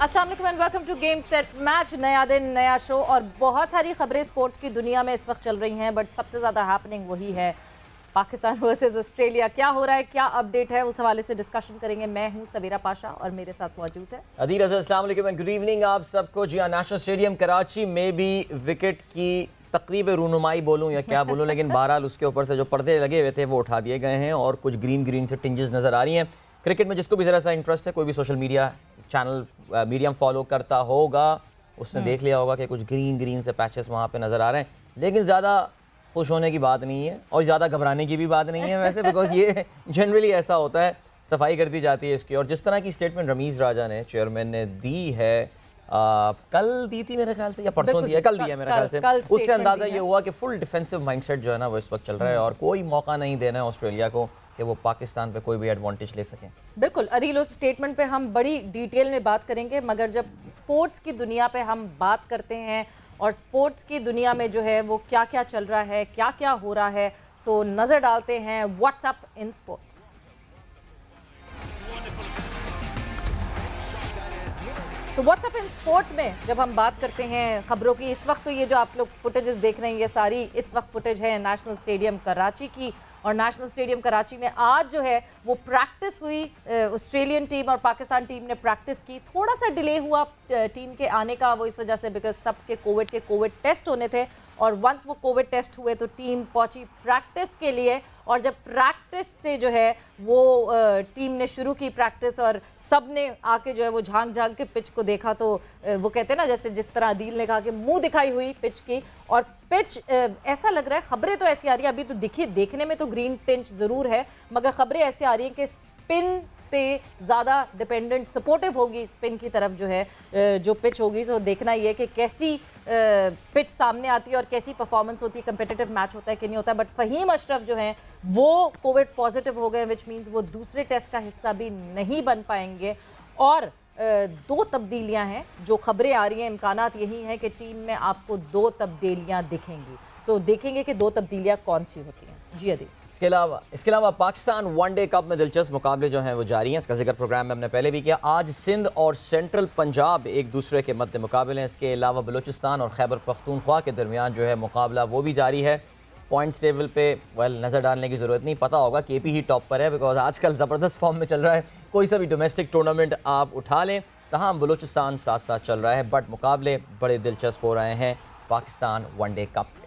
अस्सलाम वालेकुम and welcome to game set match. नया दिन नया शो और बहुत सारी खबरें स्पोर्ट्स की दुनिया में इस वक्त चल रही हैं, बट सबसे ज़्यादा हैपनिंग वही है पाकिस्तान वर्सेस ऑस्ट्रेलिया। क्या हो रहा है, क्या अपडेट है, उस हवाले से डिस्कशन करेंगे। मैं हूं सवेरा पाशा और मेरे साथ मौजूद है अदील अज़हर। अस्सलाम वालेकुम एंड गुड इवनिंग आप सबको। जी हाँ, नेशनल स्टेडियम कराची में भी विकेट की तकरीब रूनुमाई बोलूँ या क्या बोलूँ, लेकिन बहरहाल उसके ऊपर से जो पर्दे लगे हुए थे वो उठा दिए गए हैं और कुछ ग्रीन ग्रीन से टिंजेस नज़र आ रही हैं। क्रिकेट में जिसको भी ज़रा सा इंटरेस्ट है, कोई भी social media channel medium follow करता होगा, उसने देख लिया होगा कि कुछ ग्रीन ग्रीन से पैचेस वहाँ पे नज़र आ रहे हैं। लेकिन ज़्यादा खुश होने की बात नहीं है और ज़्यादा घबराने की भी बात नहीं है वैसे, बिकॉज ये जनरली ऐसा होता है, सफाई कर दी जाती है इसकी। और जिस तरह की स्टेटमेंट रमीज़ राजा ने, चेयरमैन ने दी है, कल दी थी मेरे ख्याल से या परसों दी है, कल दी है मेरे ख्याल से, उससे अंदाज़ा ये हुआ कि फुल डिफेंसिव माइंडसेट जो है ना वो इस वक्त चल रहा है और कोई मौका नहीं देना है ऑस्ट्रेलिया को कि वो पाकिस्तान पे कोई भी एडवांटेज ले सकें। बिल्कुल अदील, उस स्टेटमेंट पे हम बड़ी डिटेल में बात करेंगे, मगर जब स्पोर्ट्स की दुनिया पे हम बात करते हैं और स्पोर्ट्स की दुनिया में जो है वो क्या क्या चल रहा है, क्या क्या हो रहा है, सो नज़र डालते हैं व्हाट्सएप इन स्पोर्ट्स। तो व्हाट्सएप इन स्पोर्ट्स में जब हम बात करते हैं खबरों की, इस वक्त तो ये जो आप लोग फुटेजेस देख रहे हैं ये सारी इस वक्त फुटेज है नेशनल स्टेडियम कराची की। और नेशनल स्टेडियम कराची में आज जो है वो प्रैक्टिस हुई, ऑस्ट्रेलियन टीम और पाकिस्तान टीम ने प्रैक्टिस की। थोड़ा सा डिले हुआ टीम के आने का, वो इस वजह से बिकॉज सबके कोविड टेस्ट होने थे और वंस वो कोविड टेस्ट हुए तो टीम पहुंची प्रैक्टिस के लिए। और जब प्रैक्टिस से जो है वो टीम ने शुरू की प्रैक्टिस और सब ने आके जो है वो झांक झांक के पिच को देखा, तो वो कहते हैं ना, जैसे जिस तरह अदील ने कहा कि मुंह दिखाई हुई पिच की। और पिच ऐसा लग रहा है, खबरें तो ऐसी आ रही है, अभी तो देखिए देखने में तो ग्रीन टिंच ज़रूर है, मगर खबरें ऐसी आ रही हैं कि स्पिन पे ज़्यादा डिपेंडेंट सपोर्टिव होगी स्पिन की तरफ जो है जो पिच होगी। तो देखना ये है कि कैसी पिच सामने आती है और कैसी परफॉर्मेंस होती है, कंपेटिटिव मैच होता है कि नहीं होता है। बट फ़हीम अशरफ जो हैं वो कोविड पॉजिटिव हो गए, विच मीन्स वो दूसरे टेस्ट का हिस्सा भी नहीं बन पाएंगे। और दो तब्दीलियां हैं जो खबरें आ रही हैं, इम्कानात यही हैं कि टीम में आपको दो तब्दीलियां दिखेंगी। सो देखेंगे कि दो तब्दीलियां कौन सी होती हैं। जी अदील, इसके अलावा पाकिस्तान वनडे कप में दिलचस्प मुकाबले जो हैं वो जारी हैं। इसका जिक्र प्रोग्राम में हमने पहले भी किया। आज सिंध और सेंट्रल पंजाब एक दूसरे के मध्य मुकाबले हैं। इसके अलावा बलूचिस्तान और खैबर पख्तूनख्वा के दरमियान जो है मुकाबला वो भी जारी है। पॉइंट्स टेबल पे नज़र डालने की ज़रूरत नहीं, पता होगा केपी ही टॉप पर है, बिकॉज आजकल ज़बरदस्त फॉर्म में चल रहा है। कोई सा भी डोमेस्टिक टूर्नामेंट आप उठा लें, तमाम बलूचिस्तान साथ साथ चल रहा है, बट मुकाबले बड़े दिलचस्प हो रहे हैं पाकिस्तान वनडे कप के।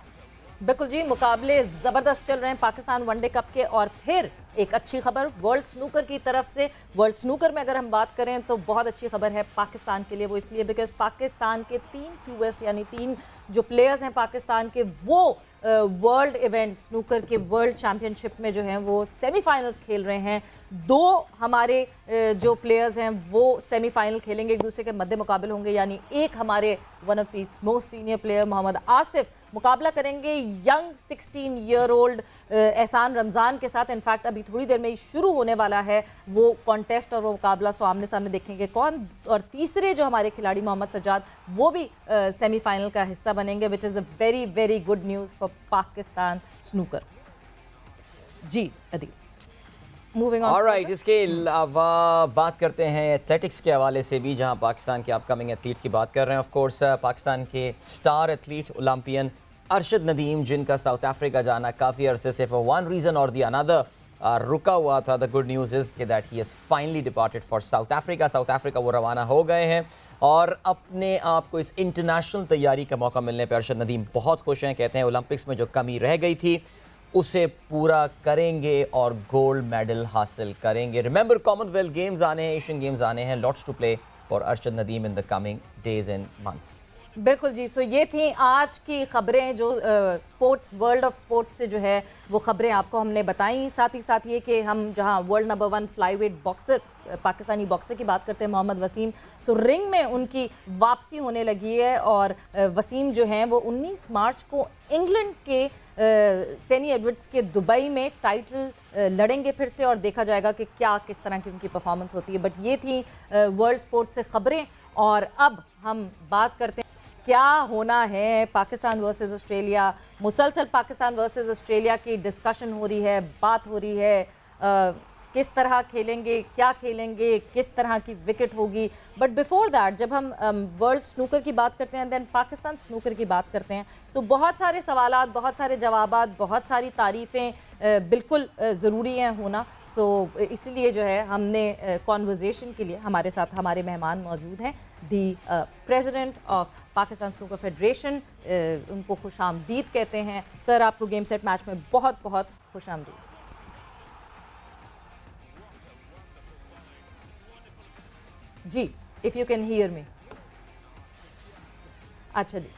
बिल्कुल जी, मुकाबले ज़बरदस्त चल रहे हैं पाकिस्तान वनडे कप के। और फिर एक अच्छी खबर वर्ल्ड स्नूकर की तरफ से। वर्ल्ड स्नूकर में अगर हम बात करें तो बहुत अच्छी खबर है पाकिस्तान के लिए। वो इसलिए बिकॉज पाकिस्तान के 3 क्यूएस्ट यानी 3 जो प्लेयर्स हैं पाकिस्तान के, वो वर्ल्ड इवेंट स्नूकर के वर्ल्ड चैम्पियनशिप में जो हैं वो सेमीफाइनल्स खेल रहे हैं। 2 हमारे जो प्लेयर्स हैं वो सेमीफाइनल खेलेंगे, एक दूसरे के मध्य मुकाबले होंगे। यानी एक हमारे one of the most senior player Mohammad Asif मुकाबला करेंगे यंग 16 ईयर ओल्ड एहसान रमज़ान के साथ। इनफैक्ट अभी थोड़ी देर में ही शुरू होने वाला है वो कॉन्टेस्ट और वो मुकाबला, सो आमने सामने देखेंगे कौन। और तीसरे जो हमारे खिलाड़ी मोहम्मद सज्जाद, वो भी सेमीफाइनल का हिस्सा बनेंगे, which is a very very good news for Pakistan snooker. जी अदील, मूविंग ऑन। ऑलराइट, इसके अलावा बात करते हैं एथलेटिक्स के हवाले से भी, जहां पाकिस्तान के अपकमिंग एथलीट्स की बात कर रहे हैं। ऑफ कोर्स पाकिस्तान के star athlete Olympian Arshad Nadeem, जिनका साउथ अफ्रीका जाना काफ़ी अरसे से फॉर वन रीज़न और दी अनदर रुका हुआ था। द गुड न्यूज़ इज़ कि that he has finally departed for south Africa. South Africa वो रवाना हो गए हैं और अपने आप को इस इंटरनेशनल तैयारी का मौका मिलने पर अरशद नदीम बहुत खुश हैं। कहते हैं ओलंपिक्स में जो कमी रह गई थी उसे पूरा करेंगे और गोल्ड मेडल हासिल करेंगे। रिमेंबर, कॉमनवेल्थ गेम्स आने हैं, एशियन गेम्स आने हैं, lots to play for Arshad Nadeem in the coming days and months. बिल्कुल जी, सो ये थी आज की खबरें जो स्पोर्ट्स वर्ल्ड ऑफ स्पोर्ट्स से जो है वो खबरें आपको हमने बताई। साथ ही साथ ये कि हम जहां world number 1 flyweight boxer Pakistani boxer की बात करते हैं मोहम्मद वसीम, सो रिंग में उनकी वापसी होने लगी है। और वसीम जो हैं वो 19 मार्च को इंग्लैंड के सेनी एडवर्ड्स के दुबई में टाइटल लड़ेंगे फिर से, और देखा जाएगा कि क्या किस तरह की उनकी परफॉर्मेंस होती है। बट ये थी वर्ल्ड स्पोर्ट्स से खबरें। और अब हम बात करते हैं क्या होना है पाकिस्तान वर्सेस ऑस्ट्रेलिया। मुसलसल पाकिस्तान वर्सेस ऑस्ट्रेलिया की डिस्कशन हो रही है, बात हो रही है। किस तरह खेलेंगे, क्या खेलेंगे, किस तरह की विकेट होगी। बट बिफोर दैट जब हम वर्ल्ड स्नूकर की बात करते हैं, देन पाकिस्तान स्नूकर की बात करते हैं, सो बहुत सारे सवालात, बहुत सारे जवाबात, बहुत सारी तारीफ़ें बिल्कुल ज़रूरी हैं होना। सो इसलिए जो है हमने कॉन्वर्जेशन के लिए हमारे साथ हमारे मेहमान मौजूद हैं, दी president of Pakistan snooker federation, उनको खुशामदीद कहते हैं। सर, आपको गेम सेट मैच में बहुत बहुत खुशामदीद। जी, if you can hear me. अच्छा जी,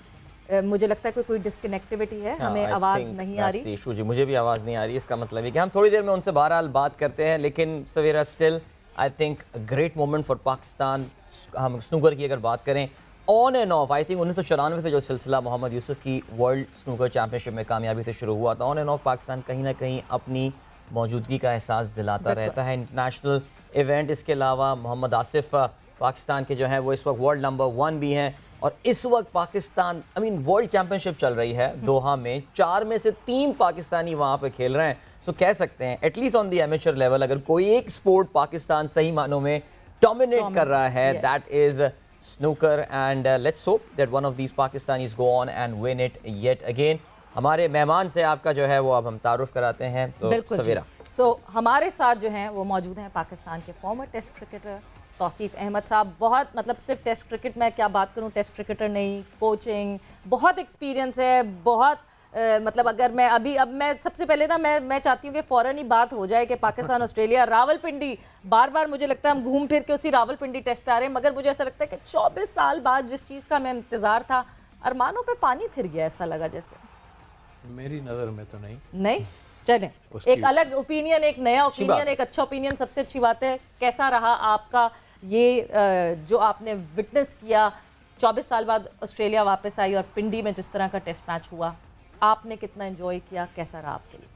मुझे लगता है कोई डिस्कनेक्टिविटी है, हमें आवाज़ नहीं आ रही। इशू जी, मुझे भी आवाज़ नहीं आ रही। इसका मतलब है कि हम थोड़ी देर में उनसे बहरहाल बात करते हैं, लेकिन सवेरा still I think great moment for Pakistan. हम स्नूकर की अगर बात करें on and off, I think 1994 से जो सिलसिला मोहम्मद यूसुफ की वर्ल्ड स्नूकर चैंपियनशिप में कामयाबी से शुरू हुआ था, ऑन एंड ऑफ पाकिस्तान कहीं ना कहीं अपनी मौजूदगी का एहसास दिलाता रहता है। इंटरनेशनल इवेंट, इसके अलावा मोहम्मद आसिफ पाकिस्तान के जो हैं वो इस वक्त वर्ल्ड नंबर 1 भी हैं, और इस वक्त पाकिस्तान वर्ल्ड चैंपियनशिप चल रही है दोहा में, 4 में से 3 पाकिस्तानी वहाँ पे खेल रहे हैं। सो कह सकते हैं at least on the amateur level अगर कोई एक स्पोर्ट पाकिस्तान सही मानों में डोमिनेट कर रहा है, that is snooker, and let's hope that one of these Pakistanis go on and win it yet again. हमारे मेहमान से आपका जो है वो अब हम तारुफ कराते हैं। तो सवेरा हमारे साथ जो हैं वो मौजूद हैं पाकिस्तान के former test cricketer Tauseef Ahmed साहब। बहुत सिर्फ टेस्ट क्रिकेट में क्या बात करूं, टेस्ट क्रिकेटर नहीं, कोचिंग, बहुत एक्सपीरियंस है, बहुत अगर मैं अब मैं सबसे पहले ना मैं चाहती हूँ कि फ़ौरन ही बात हो जाए कि पाकिस्तान ऑस्ट्रेलिया रावलपिंडी, बार बार मुझे लगता है हम घूम फिर के उसी रावलपिंडी टेस्ट पे आ रहे हैं, मगर मुझे ऐसा लगता है कि 24 साल बाद जिस चीज़ का मैं इंतज़ार था, अरमानों पे पानी फिर गया, ऐसा लगा जैसे। मेरी नज़र में तो नहीं चलें, एक अलग ओपिनियन, एक नया ओपिनियन, एक अच्छा ओपिनियन, सबसे अच्छी बात है। कैसा रहा आपका ये जो आपने विटनेस किया, 24 साल बाद ऑस्ट्रेलिया वापस आई और पिंडी में जिस तरह का टेस्ट मैच हुआ, आपने कितना एंजॉय किया, कैसा रहा आपके लिए?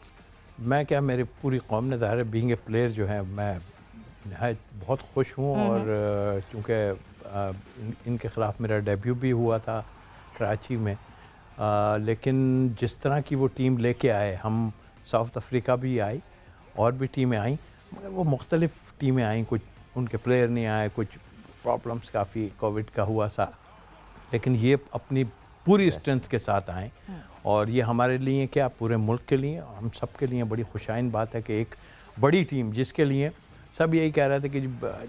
मैं क्या, मेरी पूरी कौम ने, ज़ाहिर बीइंग ए प्लेयर जो है मैं बहुत खुश हूँ, और चूँकि इनके ख़िलाफ़ मेरा डेब्यू भी हुआ था कराची में, लेकिन जिस तरह की वो टीम लेके आए, हम साउथ अफ्रीका भी आई और भी टीमें आई, मगर वो मुख्तलिफ़ टीमें आई, कुछ उनके प्लेयर नहीं आए, कुछ प्रॉब्लम्स काफ़ी कोविड का हुआ सा, लेकिन ये अपनी पूरी स्ट्रेंथ के साथ आए, और ये हमारे लिए क्या, पूरे मुल्क के लिए, हम सब के लिए बड़ी खुशाइन बात है कि एक बड़ी टीम, जिसके लिए सब यही कह रहे थे कि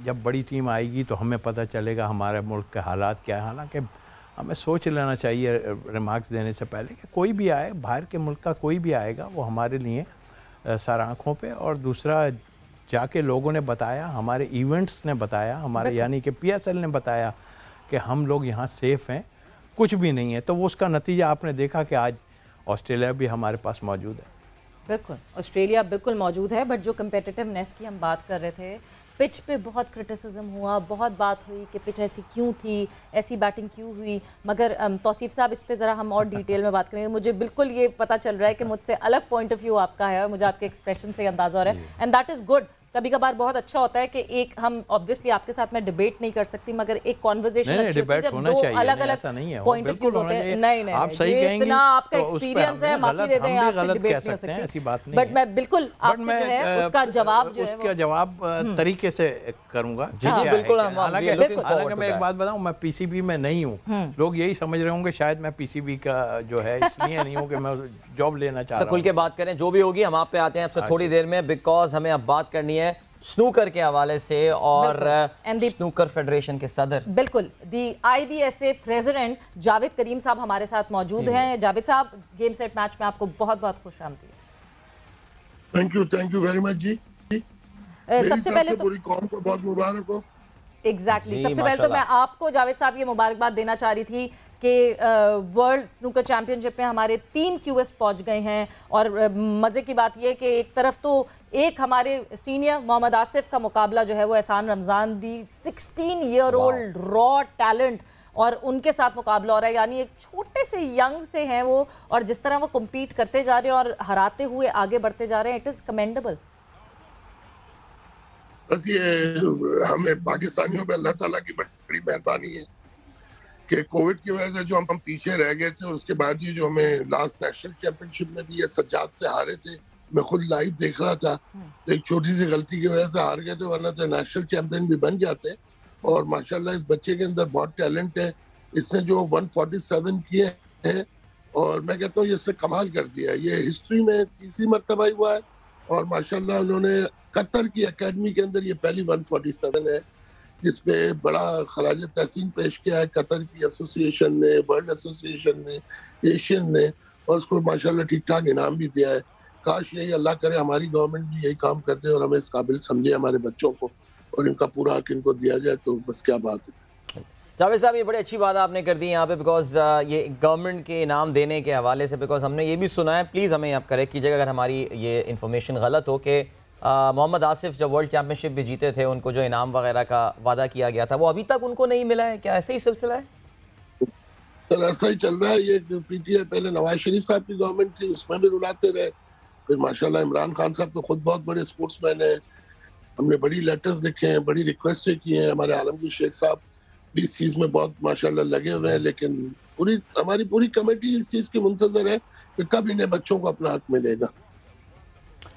जब बड़ी टीम आएगी तो हमें पता चलेगा हमारे मुल्क के हालात क्या है। हालांकि हमें सोच लेना चाहिए रिमार्क्स देने से पहले कि कोई भी आए, बाहर के मुल्क का कोई भी आएगा, वो हमारे लिए सर आँखों पे, और दूसरा जाके लोगों ने बताया, हमारे इवेंट्स ने बताया, हमारे यानी कि PSL ने बताया कि हम लोग यहाँ सेफ़ हैं, कुछ भी नहीं है। तो वो उसका नतीजा आपने देखा कि आज ऑस्ट्रेलिया भी हमारे पास मौजूद है। बिल्कुल, ऑस्ट्रेलिया बिल्कुल मौजूद है, बट जो कम्पिटिटिवनेस की हम बात कर रहे थे, पिच पे बहुत क्रिटिसिज्म हुआ, बहुत बात हुई कि पिच ऐसी क्यों थी, ऐसी बैटिंग क्यों हुई, मगर तौसीफ साहब इस पे ज़रा हम और डिटेल में बात करेंगे। मुझे बिल्कुल ये पता चल रहा है कि मुझसे अलग पॉइंट ऑफ व्यू आपका है, और मुझे आपके एक्सप्रेशन से अंदाज़ा हो रहा है, एंड दैट इज़ गुड। कभी कभार बहुत अच्छा होता है कि एक हम ऑब्वियसली आपके साथ में डिबेट नहीं कर सकती, मगर एक कॉन्वर्सेशन अच्छी होती है जब दो अलग-अलग पॉइंट ऑफ व्यू होते हैं। नहीं आप सही कहेंगे, इतना आपका एक्सपीरियंस है, माफी दे दें, आपसे डिबेट नहीं हो सकती, ऐसी बात नहीं, बट मैं बिल्कुल आपसे जो है उसका जवाब जो है उसका जवाब तरीके से करूंगा। बिल्कुल। हालांकि मैं एक बात बताऊं, मैं PCB में नहीं हूं, लोग यही समझ रहे होंगे शायद मैं PCB का जो है इसलिए नहीं हूं कि मैं जॉब लेना चाह रहा हूं। खुल के बात करें, जो भी होगी हम आप पे आते हैं आपसे थोड़ी देर में, बिकॉज हमें अब बात करनी है स्नूकर के हवाले से, और स्नूकर फेडरेशन के सदर, बिल्कुल, दी IBSA प्रेसिडेंट जावेद करीम साहब हमारे साथ मौजूद हैं। जावेद साहब, गेम सेट मैच में आपको बहुत बहुत खुशामदीद। थैंक यू वेरी मच जी। सबसे पहले तो पूरी कौम को बहुत मुबारक हो। एग्जैक्टली, सबसे पहले तो मैं आपको जावेद साहब ये मुबारकबाद देना चाह रही थी कि वर्ल्ड स्नूकर चैंपियनशिप में हमारे 3 QS पहुंच गए हैं, और मज़े की बात यह कि एक तरफ तो एक हमारे सीनियर मोहम्मद आसिफ का मुकाबला जो है वो एहसान रमज़ान, दी 16 ईयर ओल्ड रॉ टैलेंट, और उनके साथ मुकाबला हो रहा है, यानी एक छोटे से यंग से हैं वो, और जिस तरह वो कम्पीट करते जा रहे हैं और हराते हुए आगे बढ़ते जा रहे हैं, इट इज़ कमेंडेबल। बस ये हमें पाकिस्तानियों पे अल्लाह ताला की बड़ी मेहरबानी है कि कोविड की वजह से जो हम पीछे रह गए थे, और उसके बाद ये जो हमें लास्ट नेशनल चैंपियनशिप में भी ये सज्जाद से हारे थे, मैं खुद लाइव देख रहा था, तो एक छोटी सी गलती की वजह से हार गए थे, वरना तो नेशनल चैंपियन भी बन जाते। और माशाल्लाह इस बच्चे के अंदर बहुत टैलेंट है। इसने जो 147 किए हैं, और मैं कहता हूँ ये इसने कमाल कर दिया है। ये हिस्ट्री में तीसरी मरतबा ही हुआ है, और माशाल्लाह उन्होंने कतर की एकेडमी के अंदर ये पहली 147 है, जिस पे बड़ा खराज तहसीन पेश किया है कतर की एसोसिएशन ने, वर्ल्ड एसोसिएशन ने, एशियन ने, और उसको माशाल्लाह ठीक ठाक इनाम भी दिया है। काश यही अल्लाह करे हमारी गवर्नमेंट भी यही काम करते और हमें इस काबिल समझे हमारे बच्चों को, और इनका पूरा हक इनको दिया जाए, तो बस क्या बात है। जावेद साहब, ये बड़ी अच्छी बात आपने कर दी यहाँ पे, बिकॉज ये गवर्नमेंट के इनाम देने के हवाले से, बिकॉज हमने ये भी सुना है, प्लीज़ हमें आप करेक्ट कीजिएगा अगर हमारी ये इन्फॉर्मेशन गलत हो, कि मोहम्मद आसिफ जब वर्ल्ड चैम्पियनशिप भी जीते थे, उनको जो इनाम वगैरह का वादा किया गया था वो अभी तक उनको नहीं मिला है, क्या ऐसे ही सिलसिला है? सर ऐसा ही चल रहा है। ये पीटीआई पहले नवाज शरीफ साहब की गवर्नमेंट थी, उसमें भी रुलाते रहे, फिर माशाल्लाह इमरान खान साहब तो खुद बहुत बड़े स्पोर्ट्समैन हैं, हमने बड़ी लेटर्स लिखे हैं, बड़ी रिक्वेस्टें की हैं, हमारे आलमगीर शेख साहब भी इस चीज़ में बहुत माशाल्लाह लगे हुए हैं, लेकिन हमारी पूरी कमेटी इस चीज़ की मुंतजर है कि कब इन्हें बच्चों को अपना हक मिलेगा।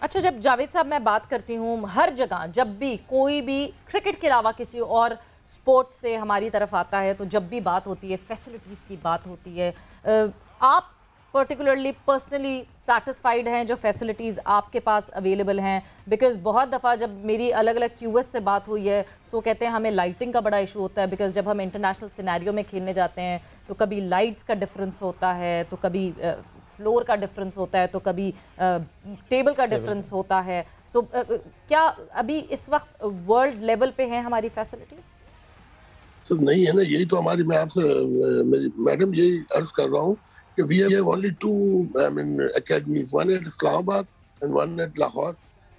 अच्छा, जब जावेद साहब मैं बात करती हूँ, हर जगह जब भी कोई भी क्रिकेट के अलावा किसी और स्पोर्ट्स से हमारी तरफ आता है, तो जब भी बात होती है फैसिलिटीज़ की बात होती है, आप पर्टिकुलरली पर्सनली सेटिस्फाइड हैं जो फैसिलिटीज़ आपके पास अवेलेबल हैं? बिकॉज़ बहुत दफ़ा जब मेरी अलग अलग क्यूएस से बात हुई है, सो कहते हैं हमें लाइटिंग का बड़ा इशू होता है, बिकॉज़ जब हम इंटरनेशनल सिनेरियो में खेलने जाते हैं तो कभी लाइट्स का डिफरेंस होता है, तो कभी फ्लोर का डिफरेंस होता है, तो कभी टेबल का डिफरेंस होता है। सो क्या अभी इस वक्त वर्ल्ड लेवल पे हैं हमारी फैसिलिटीज़? सर नहीं है ना, यही तो हमारी, मैं आपसे मैडम यही अर्ज कर रहा हूँ कि we have only two academies, one at Islamabad and one at Lahore.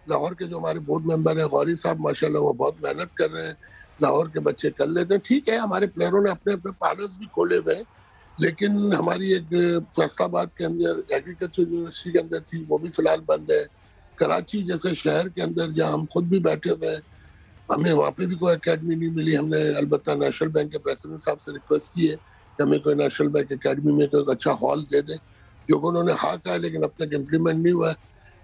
Lahore के जो हमारे बोर्ड मेंबर हैं गौरी साहब, माशाल्लाह वो बहुत मेहनत कर रहे हैं, लाहौर के बच्चे कर लेते हैं। ठीक है, हमारे प्लेयरों ने अपने अपने पार्लर्स भी खोले हुए हैं, लेकिन हमारी एक फैसलाबाद के अंदर एग्रीकल्चर यूनिवर्सिटी के अंदर थी, वो भी फिलहाल बंद है। कराची जैसे शहर के अंदर जहाँ हम खुद भी बैठे हुए हैं, हमें वहाँ पे भी कोई एकेडमी नहीं मिली। हमने अलबत्ता नेशनल बैंक के प्रेसिडेंट साहब से रिक्वेस्ट की है कि हमें कोई नेशनल बैंक एकेडमी में कोई अच्छा हॉल दे दें, जो उन्होंने हाँ कहा, लेकिन अब तक इम्प्लीमेंट नहीं हुआ है।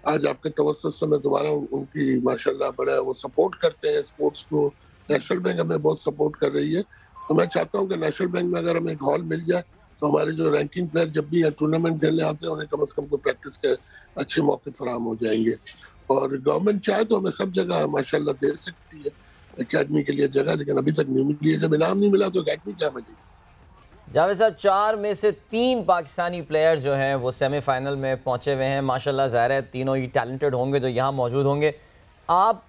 आज आपके तवस्सुस से मैं दोबारा उनकी माशाल्लाह बड़ा वो सपोर्ट करते हैं स्पोर्ट्स को, नेशनल बैंक हमें बहुत सपोर्ट कर रही है। तो मैं चाहता हूँ कि नेशनल बैंक में अगर हमें एक हॉल मिल जाए, तो हमारे जो रैंकिंग प्लेयर जब भी टूर्नामेंट खेलने आते हैं, उन्हें कम से कम कोई प्रैक्टिस के अच्छे मौके फराहम हो जाएंगे। और गवर्नमेंट चाहे तो हमें सब जगह माशाल्लाह दे सकती है एकेडमी के लिए जगह, लेकिन अभी तक नहीं मिली है। जब इनाम नहीं मिला तो एकेडमी क्या मिलेगी? जावेद साहब, 4 में से 3 पाकिस्तानी प्लेयर्स जो हैं वो सेमीफाइनल में पहुंचे हुए हैं। माशाल्लाह ज़ाहिर है तीनों ही टैलेंटेड होंगे जो यहाँ मौजूद होंगे। आप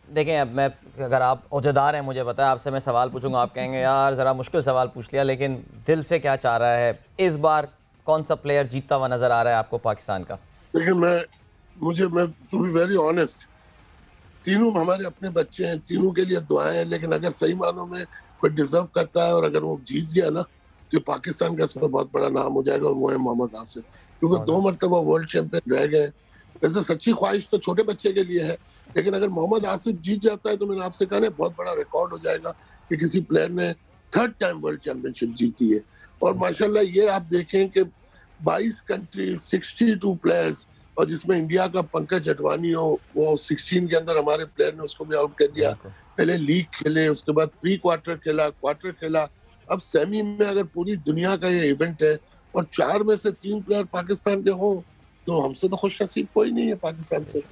देखें, अब मैं, अगर आप ओहदेदार हैं, मुझे पता है, आपसे मैं सवाल पूछूंगा, आप कहेंगे यार ज़रा मुश्किल सवाल पूछ लिया, लेकिन दिल से क्या चाह रहा है, इस बार कौन सा प्लेयर जीतता हुआ नज़र आ रहा है आपको पाकिस्तान का? लेकिन मैं टू बी वेरी ऑनेस्ट, तीनों हमारे अपने बच्चे हैं, तीनों के लिए दुआएं हैं, लेकिन अगर सही मानों में कोई डिजर्व करता है और अगर वो जीत गया ना, तो पाकिस्तान का इसमें बहुत बड़ा नाम हो जाएगा, और वो है मोहम्मद आसिफ, क्योंकि 2 मरतबा वर्ल्ड चैंपियन रह गए। वैसे सच्ची ख्वाहिश तो छोटे बच्चे के लिए है, लेकिन अगर मोहम्मद आसिफ जीत जाता है तो मैंने आपसे कहा ना, बहुत बड़ा रिकॉर्ड हो जाएगा कि किसी प्लेयर ने 3rd टाइम वर्ल्ड चैंपियनशिप जीती है। और माशाल्लाह ये आप देखें कि 22 कंट्रीज, 62 प्लेयर्स, और जिसमें इंडिया का पंकज अडवाणी हो, वो 16 के अंदर हमारे प्लेयर ने उसको भी आउट कर दिया। पहले लीग खेले, उसके बाद प्री क्वार्टर खेला, क्वार्टर खेला, अब सेमी में। अगर पूरी दुनिया का ये इवेंट है और 4 में से 3 प्लेयर पाकिस्तान के हो, तो हमसे तो खुश नसीब कोई नहीं है पाकिस्तान से।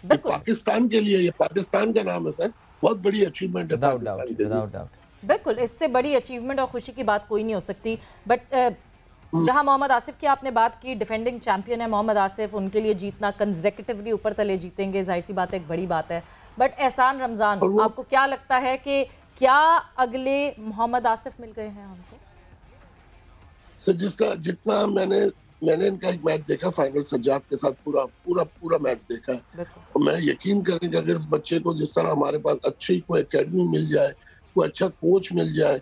पाकिस्तान के लिए, ये पाकिस्तान का नाम है सर, बहुत बड़ी अचीवमेंट है पाकिस्तान के लिए। बिल्कुल, इससे बड़ी अचीवमेंट और खुशी की बात कोई नहीं हो सकती। बट जहां मोहम्मद आसिफ की आपने बात की, डिफेंडिंग चैंपियन है मोहम्मद आसिफ, उनके लिए जीतना कंसेक्यूटिवली ऊपर तले जीतेंगे, जाहिर सी बात है, एक बड़ी बात है। बट एहसान रमजान, आपको क्या लगता है कि क्या अगले मोहम्मद आसिफ मिल गए हैं हमको? सर जितना मैंने इनका एक मैच देखा फाइनल, सज्जाद के साथ पूरा मैच देखा है, और मैं यकीन करें कि अगर इस बच्चे को जिस तरह हमारे पास अच्छी कोई एकेडमी मिल जाए, कोई अच्छा कोच मिल जाए,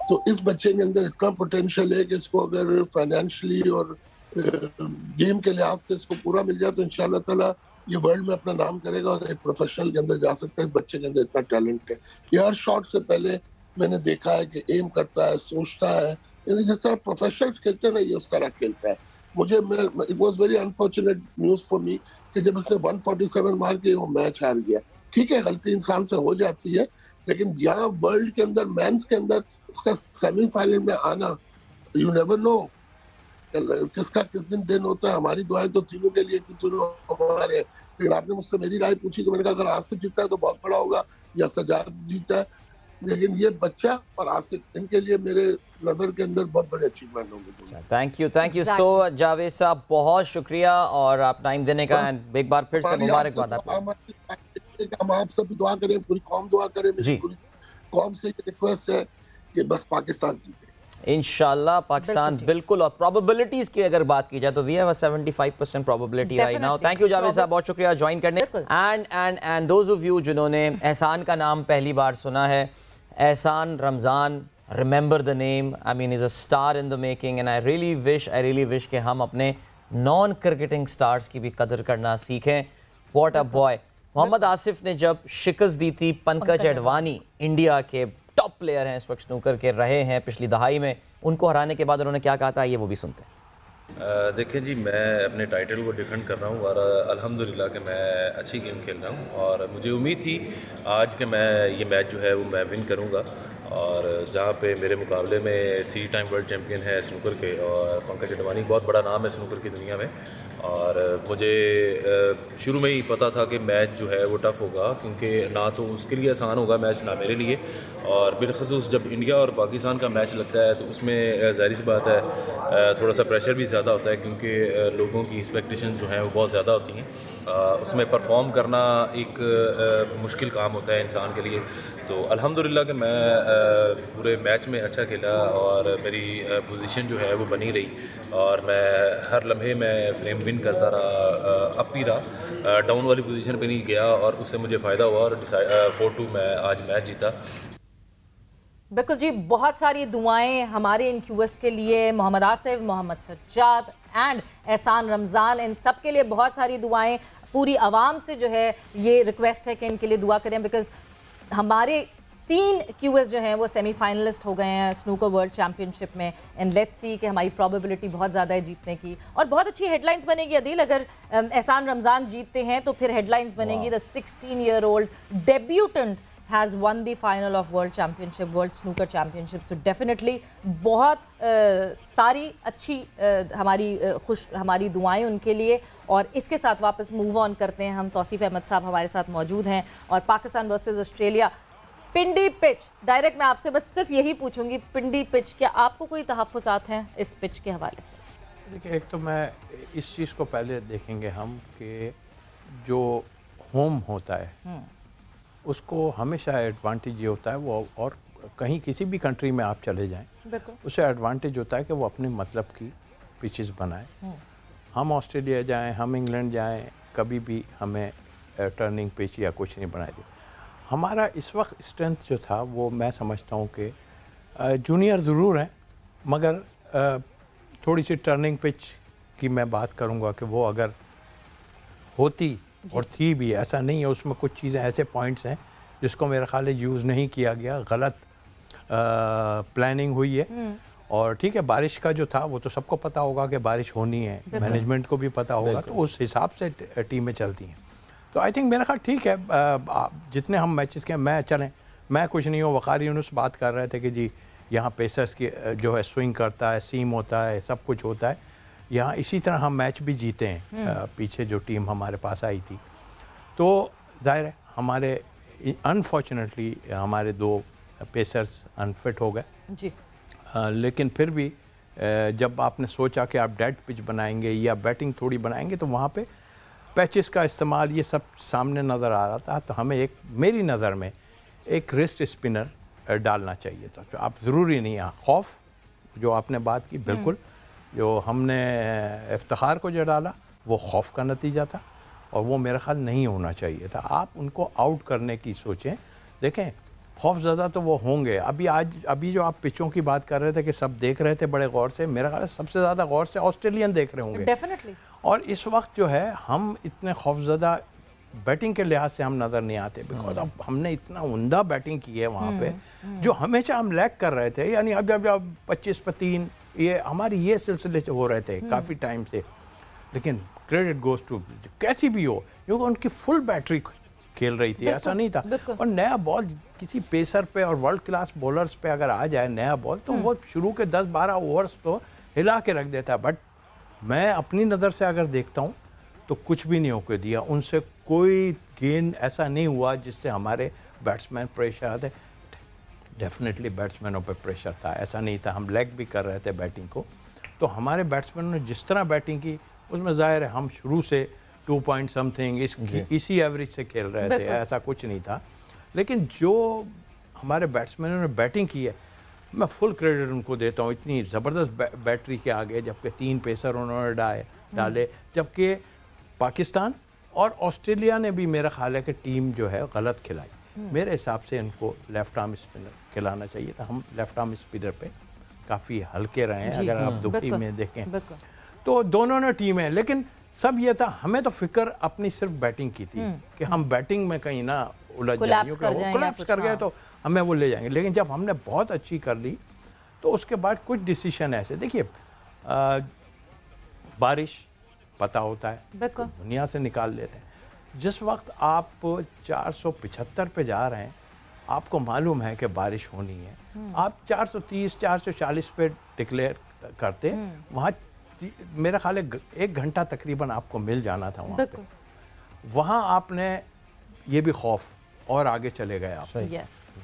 तो इस बच्चे के अंदर इतना पोटेंशियल है कि इसको अगर फाइनेंशियली और गेम के लिहाज से इसको पूरा मिल जाए, तो इंशाल्लाह ताला ये वर्ल्ड में अपना नाम करेगा और एक प्रोफेशनल के अंदर जा सकता है। इस बच्चे के अंदर इतना टैलेंट है। ये हर शॉट से पहले मैंने देखा है कि एम करता है, सोचता है, यानी जिस तरह प्रोफेशनल्स खेलते हैं ना, ये उस तरह खेलता है। मुझे it was very unfortunate news for me कि जब उसने 147 मार के वो मैच हार गया। ठीक है, गलती इंसान से हो जाती है, लेकिन यहाँ वर्ल्ड के अंदर मेंस के अंदर उसका सेमीफाइनल में आना, यू नेवर नो किसका किस दिन होता है। हमारी दुआएं तो तीनों के लिए कि तीनों हमारे। लेकिन आपने मुझसे मेरी राय पूछी तो मैंने कहा अगर आसिफ जीतता है तो बहुत बड़ा होगा या सजाद जीता है, लेकिन ये बच्चा और आसिफ इनके लिए मेरे नजर के अंदर बहुत बड़े अचीवमेंट होंगे। थैंक यू सो जावेद साहब, बहुत शुक्रिया और आप टाइम देने का, एंड एक बार फिर से मुबारकबाद आपको। हम आप सब दुआ करें, पूरी कौम दुआ करे, मेरी पूरी कौम से रिक्वेस्ट है कि बस पाकिस्तान जीते इंशाल्लाह। पाकिस्तान बिल्कुल। और प्रोबेबिलिटीज की अगर बात की जाए तो we have a 75% probability right now. Thank you Javed साहब, बहुत शुक्रिया ज्वाइन करने। एंड दोज ऑफ यू जिन्होंने एहसान का नाम पहली बार सुना है, एहसान Ramzan, remember the name, I mean is a star in the making, and I really wish कि हम अपने नॉन क्रिकेटिंग स्टार्स की भी कदर करना सीखें। What a boy. Mohammad Asif ने जब शिकस्त दी थी पंकज अडवाणी, इंडिया के टॉप प्लेयर हैं इस वक्त स्नूकर के, रहे हैं पिछली दहाई में, उनको हराने के बाद उन्होंने क्या कहा था, ये वो भी सुनते हैं। देखिए जी, मैं अपने टाइटल को डिफेंड कर रहा हूँ और अल्हम्दुलिल्लाह कि मैं अच्छी गेम खेल रहा हूँ और मुझे उम्मीद थी आज के मैं ये मैच जो है वो मैं विन करूँगा। और जहाँ पे मेरे मुकाबले में 3 टाइम वर्ल्ड चैम्पियन है स्नूकर के और पंकज अडवाणी बहुत बड़ा नाम है स्नूकर की दुनिया में, और मुझे शुरू में ही पता था कि मैच जो है वो टफ़ होगा, क्योंकि ना तो उसके लिए आसान होगा मैच ना मेरे लिए। और बिलखसूस जब इंडिया और पाकिस्तान का मैच लगता है तो उसमें ज़ाहिर सी बात है थोड़ा सा प्रेशर भी ज़्यादा होता है, क्योंकि लोगों की एक्सपेक्टेशन जो हैं वो बहुत ज़्यादा होती हैं। उसमें परफॉर्म करना एक मुश्किल काम होता है इंसान के लिए। तो अल्हम्दुलिल्लाह कि मैं पूरे मैच में अच्छा खेला और मेरी पोजीशन जो है वो बनी रही और मैं हर लम्हे में फ्रेम विन करता रहा, अप ही रहा, डाउन वाली पोजीशन पे नहीं गया और उससे मुझे फ़ायदा हुआ और 4-2 मैं आज मैच जीता। बिल्कुल जी, बहुत सारी दुआएं हमारे इन क्यूएस के लिए, मोहम्मद आसिफ, मोहम्मद सज्जाद एंड एहसान रमज़ान, इन सब के लिए बहुत सारी दुआएं। पूरी आवाम से जो है ये रिक्वेस्ट है कि इनके लिए दुआ करें, बिकॉज हमारे 3 क्यूएस जो हैं वो सेमीफाइनलिस्ट हो गए हैं स्नूकर वर्ल्ड चैम्पियनशिप में, एंड लेट्स सी कि हमारी प्रोबेबिलिटी बहुत ज़्यादा है जीतने की। और बहुत अच्छी हेडलाइंस बनेगी अदील, अगर एहसान रमज़ान जीतते हैं तो फिर हेडलाइंस बनेगी the 16-year-old debutant has won the final of World Championship, World Snooker Championship. So definitely बहुत सारी अच्छी हमारी दुआएं उनके लिए। और इसके साथ वापस मूव ऑन करते हैं हम। तौसीफ अहमद साहब हमारे साथ मौजूद हैं और पाकिस्तान वर्सेस ऑस्ट्रेलिया पिंडी पिच, डायरेक्ट मैं आपसे बस सिर्फ यही पूछूंगी, पिंडी पिच, क्या आपको कोई तहफ़्फ़ुज़ात हैं इस पिच के हवाले से? देखिए, एक तो मैं इस चीज़ को पहले देखेंगे हम कि जो होम होता है उसको हमेशा एडवांटेज ये होता है वो, और कहीं किसी भी कंट्री में आप चले जाएं उससे एडवांटेज होता है कि वो अपने मतलब की पिचेस बनाए। हम ऑस्ट्रेलिया जाएं, हम इंग्लैंड जाएं, कभी भी हमें टर्निंग पिच या कुछ नहीं बनाए दे। हमारा इस वक्त स्ट्रेंथ जो था वो मैं समझता हूँ कि जूनियर ज़रूर हैं, मगर थोड़ी सी टर्निंग पिच की मैं बात करूँगा कि वो अगर होती और थी भी, ऐसा नहीं है, उसमें कुछ चीज़ें ऐसे पॉइंट्स हैं जिसको मेरा ख्याल है यूज़ नहीं किया गया, गलत प्लानिंग हुई है। और ठीक है, बारिश का जो था वो तो सबको पता होगा कि बारिश होनी है, मैनेजमेंट को भी पता होगा, तो उस हिसाब से टीमें चलती हैं। तो आई थिंक मेरा ख्याल ठीक है, जितने हम मैचेस के मैं कुछ नहीं हूँ। वक़ार यूनुस बात कर रहे थे कि जी यहाँ पेसर्स की जो है स्विंग करता है, सीम होता है, सब कुछ होता है। यहाँ इसी तरह हम मैच भी जीते हैं। पीछे जो टीम हमारे पास आई थी, तो जाहिर है हमारे अनफॉर्चुनेटली हमारे 2 पेसर्स अनफिट हो गए जी। लेकिन फिर भी जब आपने सोचा कि आप डेड पिच बनाएंगे या बैटिंग थोड़ी बनाएंगे तो वहाँ पे पैचेस का इस्तेमाल ये सब सामने नज़र आ रहा था। तो हमें मेरी नज़र में एक रिस्ट स्पिनर डालना चाहिए था। तो आप ज़रूरी नहीं है खौफ, जो आपने बात की, बिल्कुल जो हमने इफ्तिखार को जो डाला वो खौफ का नतीजा था और वो मेरा ख्याल नहीं होना चाहिए था। आप उनको आउट करने की सोचें। देखें, खौफज़दा तो वो होंगे। अभी जो आप पिचों की बात कर रहे थे कि सब देख रहे थे बड़े गौर से, मेरा ख्याल सबसे ज़्यादा गौर से ऑस्ट्रेलियन देख रहे होंगे डेफिनेटली। और इस वक्त जो है हम इतने खौफज़दा बैटिंग के लिहाज से हम नज़र नहीं आते, बिकॉज अब हमने इतना उम्दा बैटिंग की है वहाँ पे, जो हमेशा हम लैग कर रहे थे। यानी अब जब 25 पे 3 ये हमारी ये सिलसिले से हो रहे थे काफ़ी टाइम से। लेकिन क्रेडिट गोज टू कैसी भी हो, क्योंकि उनकी फुल बैटरी खेल रही थी, ऐसा नहीं था। और नया बॉल किसी पेसर पे और वर्ल्ड क्लास बॉलर्स पे अगर आ जाए नया बॉल, तो वो शुरू के 10-12 ओवर्स तो हिला के रख देता है। बट मैं अपनी नज़र से अगर देखता हूँ तो कुछ भी नहीं होके दिया उनसे, कोई गेंद ऐसा नहीं हुआ जिससे हमारे बैट्समैन प्रेशर आते। डेफिनेटली बैट्समैनों पे प्रेशर था, ऐसा नहीं था, हम लेग भी कर रहे थे बैटिंग को। तो हमारे बैट्समैनों ने जिस तरह बैटिंग की उसमें ज़ाहिर है हम शुरू से 2 पॉइंट समथिंग इसी एवरेज से खेल रहे थे, ऐसा कुछ नहीं था। लेकिन जो हमारे बैट्समैनों ने बैटिंग की है, मैं फुल क्रेडिट उनको देता हूँ। इतनी ज़बरदस्त बैटरी के आगे, जबकि 3 पेसर उन्होंने डाले, जबकि पाकिस्तान और ऑस्ट्रेलिया ने भी मेरा ख्याल है कि टीम जो है गलत खिलाई। मेरे हिसाब से इनको लेफ्ट आर्म स्पिनर खिलाना चाहिए था। हम लेफ्ट आर्म स्पिनर पे काफ़ी हल्के रहे हैं, अगर आप दुबई में देखें तो दोनों ने टीमें। लेकिन सब ये था, हमें तो फिक्र अपनी सिर्फ बैटिंग की थी कि हम बैटिंग में कहीं ना उलझ जाएंगे, कोलैप्स कर गए तो हमें वो ले जाएंगे। लेकिन जब हमने बहुत अच्छी कर ली तो उसके बाद कुछ डिसीजन ऐसे, देखिए बारिश पता होता है, दुनिया से निकाल लेते हैं। जिस वक्त आप 475 पे जा रहे हैं, आपको मालूम है कि बारिश होनी है, आप 430 440 पे डिक्लेयर करते, वहाँ मेरा ख्याल है 1 घंटा तकरीबन आपको मिल जाना था वहाँ पे। वहाँ आपने ये भी खौफ और आगे चले गए आप,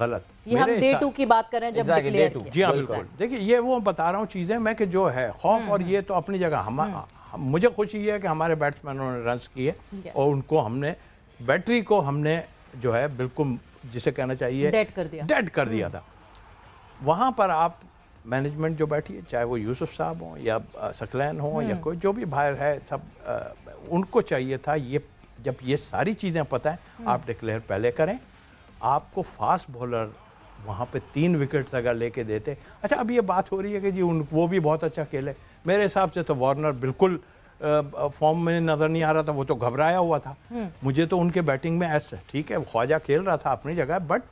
गलत। ये हम डे 2 की बात कर रहे हैं जब डिक्लेयर किया। जी हाँ बिल्कुल। देखिए ये वो बता रहा हूँ चीज़ें मैं कि जो है खौफ और ये तो अपनी जगह। मुझे खुशी है कि हमारे बैट्समैनों ने रन्स किए और उनको हमने बैटरी को हमने जो है बिल्कुल जिसे कहना चाहिए डेड कर दिया था। वहाँ पर आप मैनेजमेंट जो बैठी है, चाहे वो यूसुफ साहब हों या सकलैन हों या कोई जो भी बाहर है, सब उनको चाहिए था ये, जब ये सारी चीज़ें पता है आप डिक्लेयर पहले करें। आपको फास्ट बॉलर वहाँ पे 3 विकेट्स अगर लेके देते। अच्छा अब ये बात हो रही है कि जी वो भी बहुत अच्छा खेले, मेरे हिसाब से तो वार्नर बिल्कुल फॉर्म में नज़र नहीं आ रहा था, वो तो घबराया हुआ था। मुझे तो उनके बैटिंग में ऐसा, ठीक है ख्वाजा खेल रहा था अपनी जगह, बट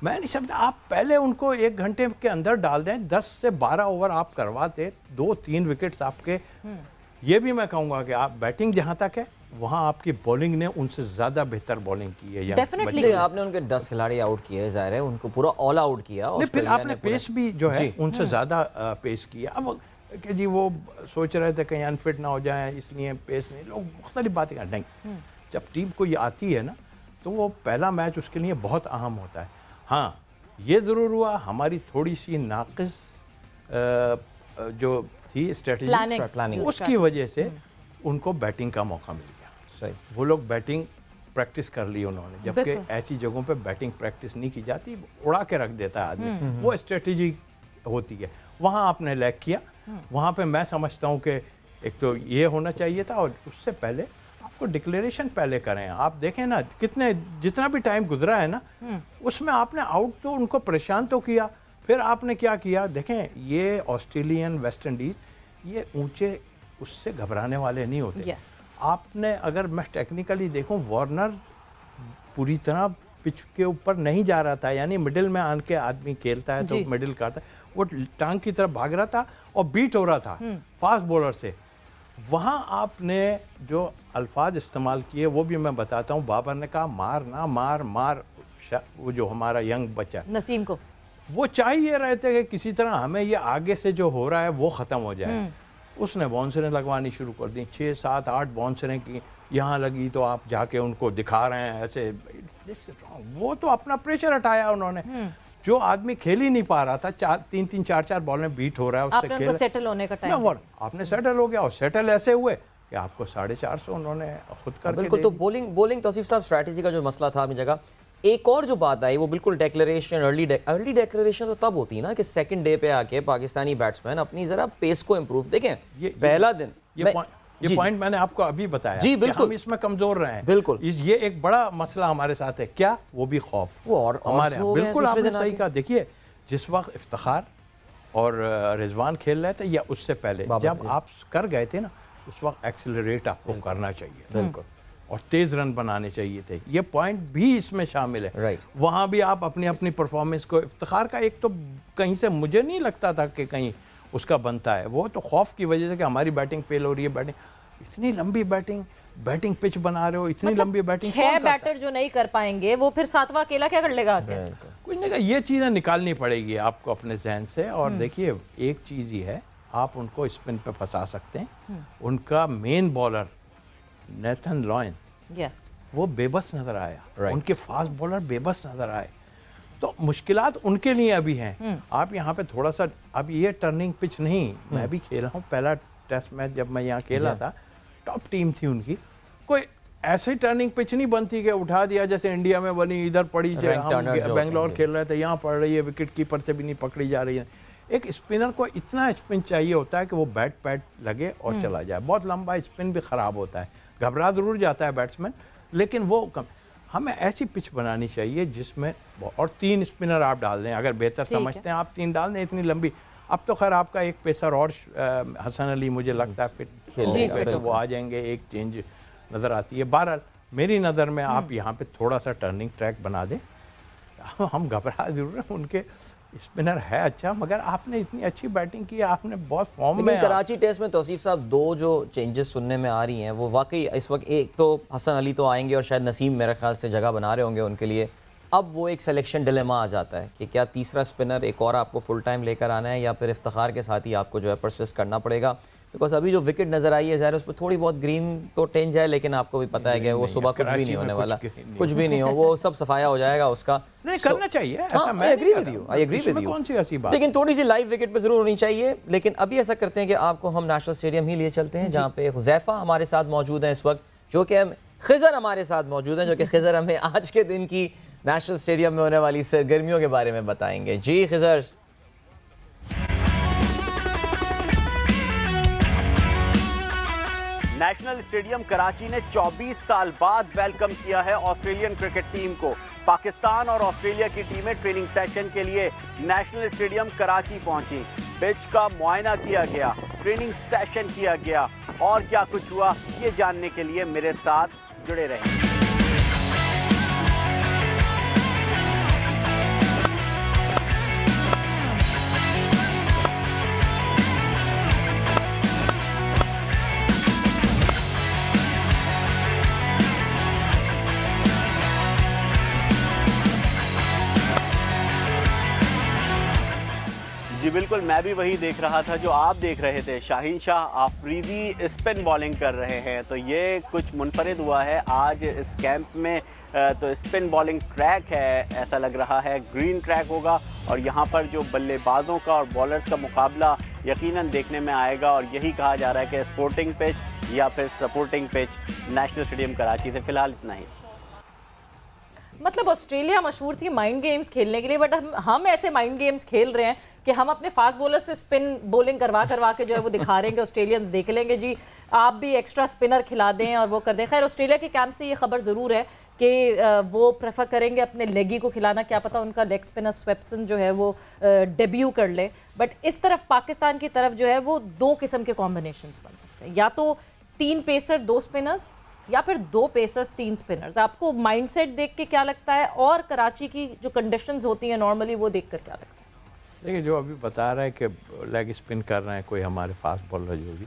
मैं नहीं समझता आप पहले उनको 1 घंटे के अंदर डाल दें, 10 से 12 ओवर आप करवाते, 2-3 विकेट्स आपके। ये भी मैं कहूँगा कि आप बैटिंग जहाँ तक है वहाँ आपकी बॉलिंग ने उनसे ज़्यादा बेहतर बॉलिंग की है। डेफिनेटली आपने उनके 10 खिलाड़ी आउट किए, ज़ाहिर है उनको पूरा ऑल आउट किया। नहीं, फिर आपने पेस भी जो है उनसे ज़्यादा पेस किया। अब कि जी वो सोच रहे थे कहीं अनफिट ना हो जाए इसलिए पेस नहीं, लोग मुख्तलिफ बातें कर नहीं। जब टीम को ये आती है ना तो वो पहला मैच उसके लिए बहुत अहम होता है। हाँ ये ज़रूर हुआ हमारी थोड़ी सी नाक़िस जो थी स्ट्रेटजी, उसकी वजह से उनको बैटिंग का मौका मिल गया। सही, वो लोग बैटिंग प्रैक्टिस कर ली उन्होंने, जबकि ऐसी जगहों पे बैटिंग प्रैक्टिस नहीं की जाती, उड़ा के रख देता है आदमी, वो स्ट्रेटजी होती है। वहाँ आपने लैग किया, वहाँ पे मैं समझता हूँ कि एक तो ये होना चाहिए था, और उससे पहले आपको डिक्लेरेशन पहले करें। आप देखें ना कितने जितना भी टाइम गुजरा है ना उसमें आपने आउट तो उनको परेशान तो किया, फिर आपने क्या किया, देखें ये ऑस्ट्रेलियन वेस्ट इंडीज़ ये ऊंचे उससे घबराने वाले नहीं होते। आपने अगर मैं टेक्निकली देखूं, वार्नर पूरी तरह पिच के ऊपर नहीं जा रहा था, यानी मिडिल में आन के आदमी खेलता है तो मिडिल करता है, वो टांग की तरफ भाग रहा था और बीट हो रहा था फास्ट बॉलर से। वहाँ आपने जो अल्फाज इस्तेमाल किए वो भी मैं बताता हूँ। बाबर ने कहा मार ना मार मार, वो जो हमारा यंग बच्चा नसीम को वो चाहिए रहे थे कि किसी तरह हमें ये आगे से जो हो रहा है वो ख़त्म हो जाए। उसने बाउंसरें लगवानी शुरू कर दी, 6, 7, 8 बाउंसरें की, यहाँ लगी तो आप जाके उनको दिखा रहे हैं ऐसे। वो तो अपना प्रेशर हटाया उन्होंने। जो आदमी खेल ही नहीं पा रहा था, 3-3, 4-4 बॉल में बीट हो रहा है, उससे खेल सेटल होने का टाइम आपने सेटल हो गया, और सेटल ऐसे हुए कि आपको 450 उन्होंने खुद कर बिल्कुल। तो बॉलिंग तौसीफ साहब स्ट्रैटेजी का जो मसला था अपनी जगह, एक और जो बात आई वो बिल्कुल डिक्लेरेशन, अर्ली डिक्लेरेशन तो तब होती है ना कि सेकंड डे पे आके पाकिस्तानी बैट्समैन अपनी जरा पेस को इंप्रूव देखें। पहला दिन ये पॉइंट मैंने आपको अभी बताया जी, बिल्कुल हम इसमें कमजोर रहे हैं, बिल्कुल ये एक बड़ा मसला हमारे साथ है। क्या वो भी खौफ, वो और हमारे बिल्कुल आपने सही कहा। देखिए जिस वक्त इफ्तिखार और रिजवान खेल रहे थे या उससे पहले जब आप कर गए थे ना, उस वक्त एक्सीलरेट आपको करना चाहिए, बिल्कुल, और तेज़ रन बनाने चाहिए थे। ये पॉइंट भी इसमें शामिल है। वहाँ भी आप अपनी अपनी परफॉर्मेंस को, इफ्तिखार का एक तो कहीं से मुझे नहीं लगता था कि कहीं उसका बनता है। वो तो खौफ की वजह से कि हमारी बैटिंग फेल हो रही है, बैटिंग इतनी लंबी बैटिंग पिच बना रहे हो, इतनी लंबी बैटिंग, 6 बैटर जो नहीं कर पाएंगे वो फिर 7वां अकेला क्या कर लेगा आके? कुछ नहीं, ये चीज़ें निकालनी पड़ेगी आपको अपने जहन से। और देखिए एक चीज़ ही है, आप उनको स्पिन पे फंसा सकते हैं। उनका main bowler Nathan lion, yes, वो बेबस नजर आया, उनके फास्ट बॉलर बेबस नजर आए। तो मुश्किलात उनके लिए अभी हैं। आप यहाँ पे थोड़ा सा, अब ये टर्निंग पिच नहीं, मैं भी खेला हूँ, पहला टेस्ट मैच जब मैं यहाँ खेला था, टॉप टीम थी उनकी, कोई ऐसी टर्निंग पिच नहीं बनती कि उठा दिया जैसे इंडिया में बनी, इधर पड़ी जाए, हम बेंगलोर खेल रहे थे यहाँ पड़ रही है, विकेट कीपर से भी नहीं पकड़ी जा रही है। एक स्पिनर को इतना स्पिन चाहिए होता है कि वो बैट पैड लगे और चला जाए। बहुत लंबा स्पिन भी ख़राब होता है, घबरा ज़रूर जाता है बैट्समैन, लेकिन वो कम, हमें ऐसी पिच बनानी चाहिए जिसमें, और 3 स्पिनर आप डाल दें अगर बेहतर समझते हैं, आप 3 डाल दें इतनी लंबी। अब तो खैर आपका एक पेसर और हसन अली मुझे लगता है फिट खेल तो वो आ जाएंगे, एक चेंज नज़र आती है। बहरहाल मेरी नज़र में आप यहाँ पे थोड़ा सा टर्निंग ट्रैक बना दें। हम घबरा जरूर हैं, उनके स्पिनर है अच्छा, मगर आपने इतनी अच्छी बैटिंग की, आपने बहुत फॉर्म में। कराची टेस्ट में तौसीफ साहब 2 जो चेंजेस सुनने में आ रही हैं वो वाकई इस वक्त, एक तो हसन अली तो आएंगे और शायद नसीम मेरे ख्याल से जगह बना रहे होंगे उनके लिए। अब वो एक सिलेक्शन डिलेमा आ जाता है कि क्या तीसरा स्पिनर एक और आपको फुल टाइम लेकर आना है या फिर इफ्तिखार के साथ ही आपको जो है परसिस्ट करना पड़ेगा। बिकॉज अभी जो विकेट नजर आई है ज़ाहिर उस पर थोड़ी बहुत ग्रीन तो टेंज है, लेकिन आपको भी पता है कि वो सुबह कुछ भी नहीं होने वाला, कुछ भी नहीं हो, वो सब सफाया हो जाएगा उसका। नहीं करना चाहिए ऐसा, मैं agree with you, I agree with you, कौन सी ऐसी बात, लेकिन थोड़ी सी लाइव विकेट पे जरूर होनी चाहिए। लेकिन अभी ऐसा करते हैं कि आपको हम नेशनल स्टेडियम ही लिए चलते हैं, जहाँ पे हुज़ैफा हमारे साथ मौजूद हैं इस वक्त, जो कि हम खिज़र हमारे साथ मौजूद हैं, जो कि खिज़र हमें आज के दिन की नेशनल स्टेडियम में होने वाली सरगर्मियों के बारे में बताएंगे। जी खिज़र। नेशनल स्टेडियम कराची ने 24 साल बाद वेलकम किया है ऑस्ट्रेलियन क्रिकेट टीम को। पाकिस्तान और ऑस्ट्रेलिया की टीमें ट्रेनिंग सेशन के लिए नेशनल स्टेडियम कराची पहुंची। पिच का मुआयना किया गया, ट्रेनिंग सेशन किया गया, और क्या कुछ हुआ ये जानने के लिए मेरे साथ जुड़े रहें। जी बिल्कुल, मैं भी वही देख रहा था जो आप देख रहे थे। शाहीन शाह आफरीदी स्पिन बॉलिंग कर रहे हैं, तो ये कुछ मुनफरिद हुआ है आज इस कैंप में। तो स्पिन बॉलिंग ट्रैक है, ऐसा लग रहा है ग्रीन ट्रैक होगा, और यहाँ पर जो बल्लेबाजों का और बॉलर्स का मुकाबला यकीनन देखने में आएगा। और यही कहा जा रहा है कि स्पोर्टिंग पिच या फिर supporting pitch national stadium Karachi से। फिलहाल इतना ही। मतलब ऑस्ट्रेलिया मशहूर थी माइंड गेम्स खेलने के लिए, बट हम ऐसे माइंड गेम्स खेल रहे हैं कि हम अपने फास्ट बॉलर से स्पिन बॉलिंग करवा के जो है वो दिखा रहे हैं कि ऑस्ट्रेलियंस देख लेंगे जी, आप भी एक्स्ट्रा स्पिनर खिला दें और वो कर दें। खैर ऑस्ट्रेलिया के कैंप से ये खबर ज़रूर है कि वो प्रेफर करेंगे अपने लेगी को खिलाना, क्या पता उनका लेग स्पिनर स्वेप्सन जो है वो डेब्यू कर ले। बट इस तरफ पाकिस्तान की तरफ जो है वो 2 किस्म के कॉम्बिनेशंस बन सकते हैं, या तो 3 पेसर 2 स्पिनर्स, या फिर 2 पेसर्स 3 स्पिनर्स। आपको माइंडसेट देख के क्या लगता है, और कराची की जो कंडीशंस होती हैं नॉर्मली वो देख कर क्या लगता है? देखिए जो अभी बता रहा है कि लेग स्पिन कर रहे हैं कोई हमारे फास्ट बॉलर जो भी,